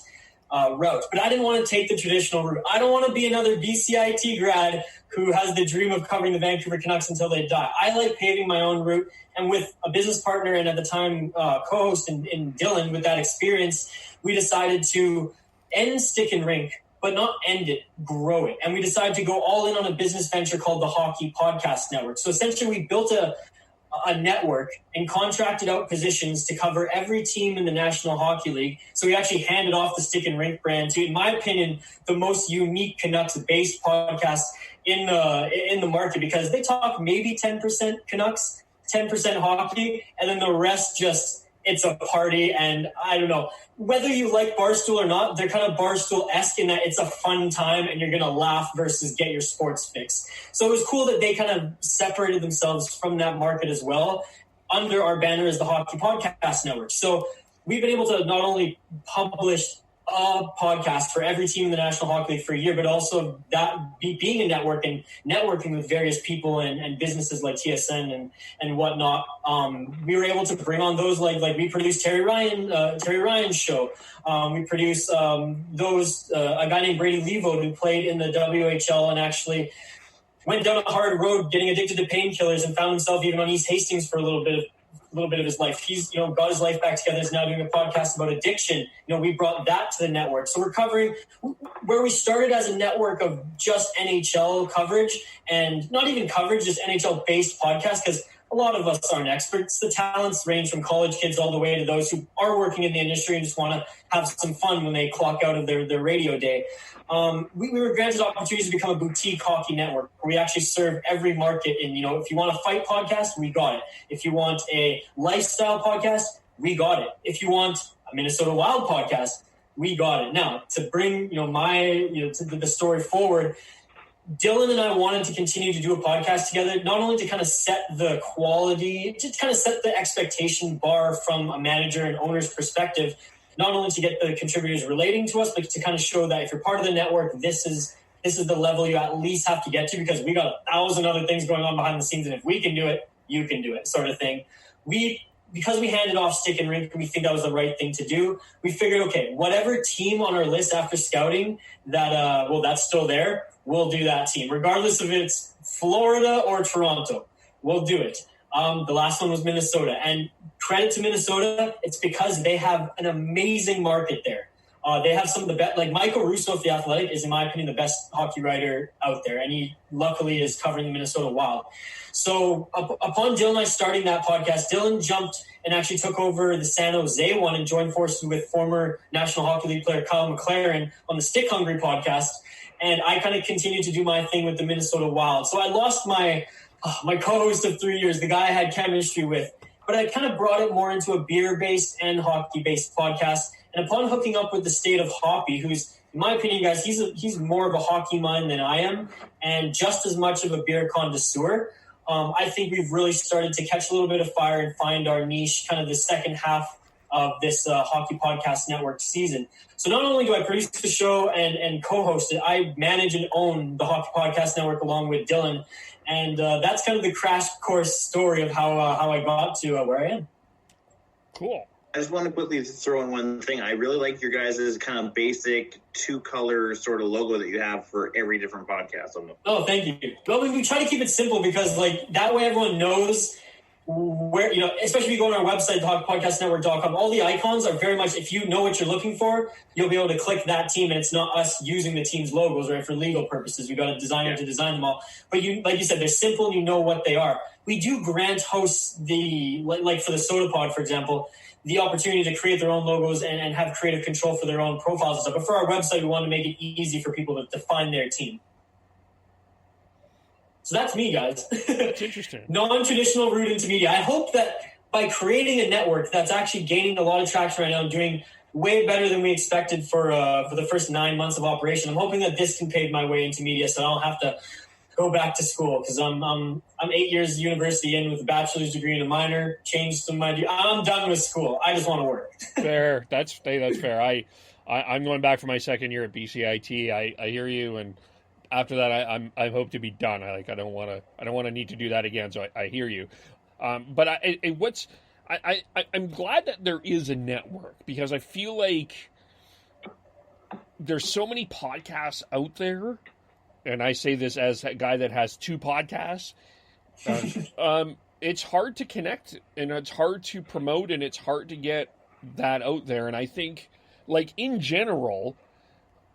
route. But I didn't want to take the traditional route. I don't want to be another BCIT grad who has the dream of covering the Vancouver Canucks until they die. I like paving my own route. And with a business partner and at the time co-host in Dylan, with that experience, we decided to end Stick and Rink, but not end it, grow it. And we decided to go all in on a business venture called the Hockey Podcast Network. So essentially we built a network and contracted out positions to cover every team in the National Hockey League. So we actually handed off the Stick and Rink brand to, in my opinion, the most unique Canucks-based podcast in the market, because they talk maybe 10% Canucks, 10% hockey, and then the rest just, it's a party. And I don't know, whether you like Barstool or not, they're kind of Barstool-esque in that it's a fun time and you're going to laugh versus get your sports fix. So it was cool that they kind of separated themselves from that market as well under our banner as the Hockey Podcast Network. So we've been able to not only publish a podcast for every team in the National Hockey League for a year, but also that being a network and networking with various people and businesses like TSN and whatnot. We were able to bring on those like we produced Terry Ryan's show. We produced a guy named Brady Levo who played in the WHL and actually went down a hard road getting addicted to painkillers and found himself even on East Hastings for a little bit of his life. He's, got his life back together. Is now doing a podcast about addiction. We brought that to the network. So we're covering where we started as a network of just NHL coverage, and not even coverage, just NHL based podcast, because a lot of us aren't experts. The talents range from college kids all the way to those who are working in the industry and just want to have some fun when they clock out of their radio day. We were granted opportunities to become a boutique hockey network where we actually serve every market. And, if you want a fight podcast, we got it. If you want a lifestyle podcast, we got it. If you want a Minnesota Wild podcast, we got it. Now, to bring, the story forward, Dylan and I wanted to continue to do a podcast together, not only to kind of set the quality, to kind of set the expectation bar from a manager and owner's perspective, not only to get the contributors relating to us, but to kind of show that if you're part of the network, this is the level you at least have to get to, because we got 1,000 other things going on behind the scenes, and if we can do it, you can do it, sort of thing. Because we handed off stick and rink and we think that was the right thing to do, we figured, okay, whatever team on our list after scouting that's still there, we'll do that team, regardless if it's Florida or Toronto. We'll do it. The last one was Minnesota. And credit to Minnesota, it's because they have an amazing market there. They have some of the best, like Michael Russo of The Athletic is, in my opinion, the best hockey writer out there. And he luckily is covering the Minnesota Wild. So upon Dylan and I starting that podcast, Dylan jumped and actually took over the San Jose one and joined forces with former National Hockey League player Kyle McLaren on the Stick Hungry podcast. And I kind of continued to do my thing with the Minnesota Wild. So I lost my co-host of 3 years, the guy I had chemistry with. But I kind of brought it more into a beer-based and hockey-based podcast. And upon hooking up with the State of Hoppy, who's, in my opinion, guys, he's more of a hockey mind than I am, and just as much of a beer connoisseur. I think we've really started to catch a little bit of fire and find our niche kind of the second half of this Hockey Podcast Network season. So not only do I produce the show and co-host it, I manage and own the Hockey Podcast Network along with Dylan. And that's kind of the crash course story of how I got to where I am. Cool. I just want to quickly throw in one thing. I really like your guys' kind of basic two-color sort of logo that you have for every different podcast. Oh, thank you. Well, we try to keep it simple because, that way everyone knows where, especially if you go on our website, podcastnetwork.com, all the icons are very much, if you know what you're looking for, you'll be able to click that team, and it's not us using the team's logos, right, for legal purposes. We've got a designer to design them all. But like you said, they're simple and you know what they are. We do grant hosts like for the Soda Pod, for example, the opportunity to create their own logos and have creative control for their own profiles and stuff. But for our website, we want to make it easy for people to find their team. So that's me, guys. That's interesting. Non-traditional route into media. I hope that by creating a network that's actually gaining a lot of traction right now and doing way better than we expected for the first 9 months of operation, I'm hoping that this can pave my way into media so I don't have to go back to school, because I'm 8 years university in with a bachelor's degree and a minor. Changed some of my. I'm done with school. I just want to work. Fair. That's fair. I'm going back for my second year at BCIT. I hear you, and after that, I hope to be done. I don't want to need to do that again. So I hear you. But I'm glad that there is a network, because I feel like there's so many podcasts out there. And I say this as a guy that has 2 podcasts. It's hard to connect, and it's hard to promote, and it's hard to get that out there. And I think, in general,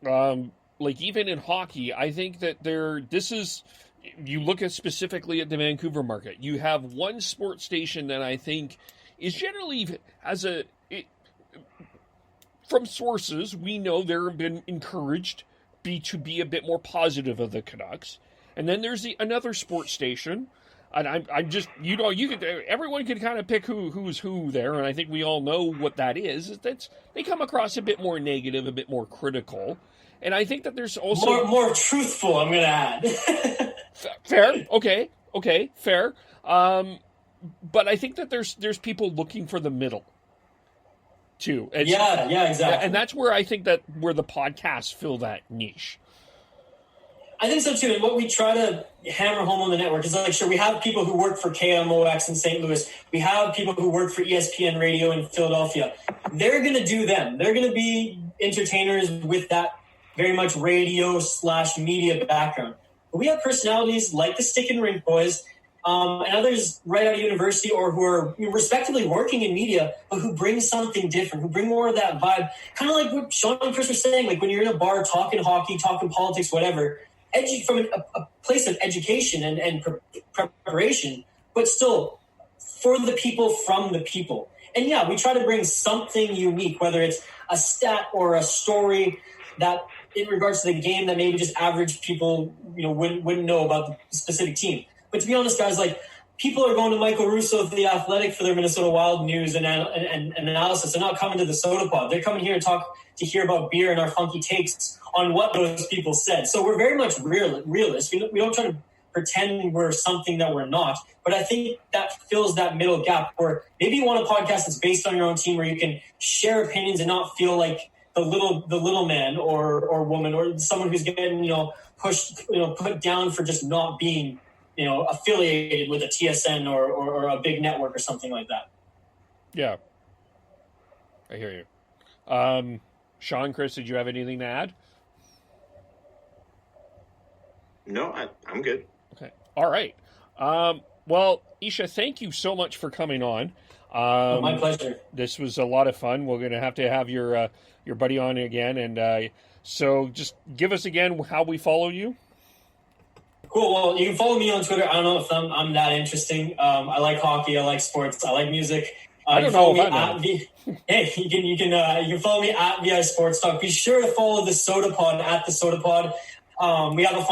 even in hockey, I think that you look at specifically at the Vancouver market, you have one sports station that I think is generally from sources, we know they've been encouraged to be a bit more positive of the Canucks. And then there's another sports station, and I'm just, everyone can kind of pick who's who there, and I think we all know what that is. They come across a bit more negative, a bit more critical, and I think that there's also more truthful, I'm going to add. Fair, okay, fair. But I think that there's people looking for the middle too. Yeah, exactly. And that's where I think where the podcasts fill that niche. I think so too. And what we try to hammer home on the network is sure, we have people who work for KMOX in St. Louis. We have people who work for ESPN Radio in Philadelphia. They're going to do them. They're going to be entertainers with that very much radio/media background. But we have personalities like the Stick and Rink boys, and others right out of university or who are respectively working in media, but who bring something different, who bring more of that vibe. Kind of like what Sean and Chris were saying, like when you're in a bar talking hockey, talking politics, whatever, from a place of education and preparation, but still for the people, from the people. And yeah, we try to bring something unique, whether it's a stat or a story that in regards to the game that maybe just average people, wouldn't know about the specific team. But to be honest, guys, like people are going to Michael Russo at The Athletic for their Minnesota Wild news and analysis. They're not coming to the Soda Pod. They're coming here to hear about beer and our funky takes on what those people said. So we're very much realists. We don't try to pretend we're something that we're not. But I think that fills that middle gap where maybe you want a podcast that's based on your own team where you can share opinions and not feel like the little man or woman or someone who's getting pushed put down for just not being affiliated with a TSN or a big network or something like that. Yeah, I hear you. Sean, Chris, did you have anything to add? No, I'm good. Okay. All right. Well, Isha, thank you so much for coming on. My pleasure. This was a lot of fun. We're going to have your buddy on again. And so just give us again how we follow you. Cool. Well, you can follow me on Twitter. I don't know if I'm that interesting. I like hockey. I like sports. I like music. I don't know if I know. Hey, you can follow me at VI Sports Talk. Be sure to follow the Soda Pod at the Soda Pod. We have a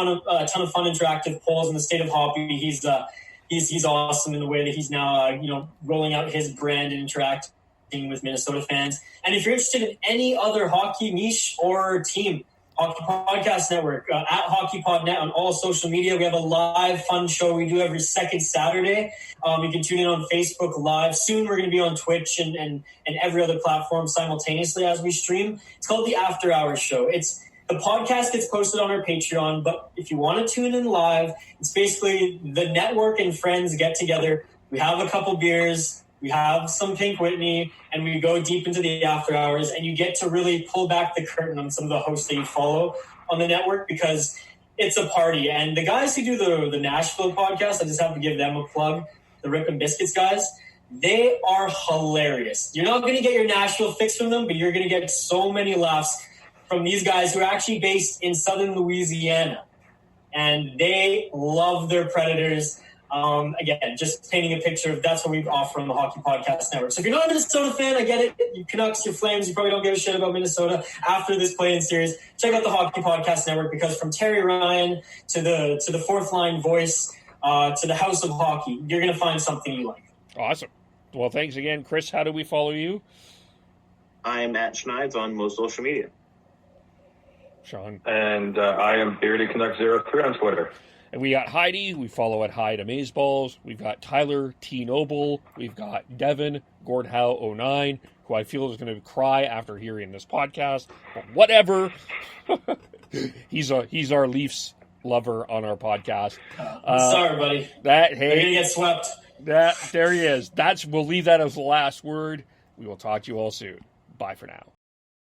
ton of fun interactive polls in the state of hockey. He's awesome in the way that he's now rolling out his brand and interacting with Minnesota fans. And if you're interested in any other hockey niche or team, Hockey Podcast Network, at HockeyPodNet on all social media. We have a live fun show we do every second Saturday. You can tune in on Facebook Live. Soon we're going to be on Twitch and every other platform simultaneously as we stream. It's called the After Hours Show. The podcast gets posted on our Patreon, but if you want to tune in live, it's basically the network and friends get together. We have a couple beers, we have some Pink Whitney, and we go deep into the after hours, and you get to really pull back the curtain on some of the hosts that you follow on the network because it's a party. And the guys who do the Nashville podcast, I just have to give them a plug, the Rip and Biscuits guys, they are hilarious. You're not going to get your Nashville fix from them, but you're going to get so many laughs from these guys who are actually based in southern Louisiana. And they love their Predators. Again, just painting a picture of that's what we offer on the Hockey Podcast Network. So if you're not a Minnesota fan, I get it. You Canucks, your Flames, you probably don't give a shit about Minnesota after this play-in series. Check out the Hockey Podcast Network because from Terry Ryan to the fourth line voice to the House of Hockey, you're going to find something you like. Awesome. Well, thanks again. Chris, how do we follow you? I'm at Schneids on most social media. Sean. And I am Bearded Canuck 03 on Twitter. And we got Heidi. We follow at Hyde Amazeballs. We've got Tyler T. Noble. We've got Devin Gordhow09, who I feel is going to cry after hearing this podcast. But whatever. He's our Leafs lover on our podcast. Sorry, buddy. They're going to get swept. There he is. We'll leave that as the last word. We will talk to you all soon. Bye for now.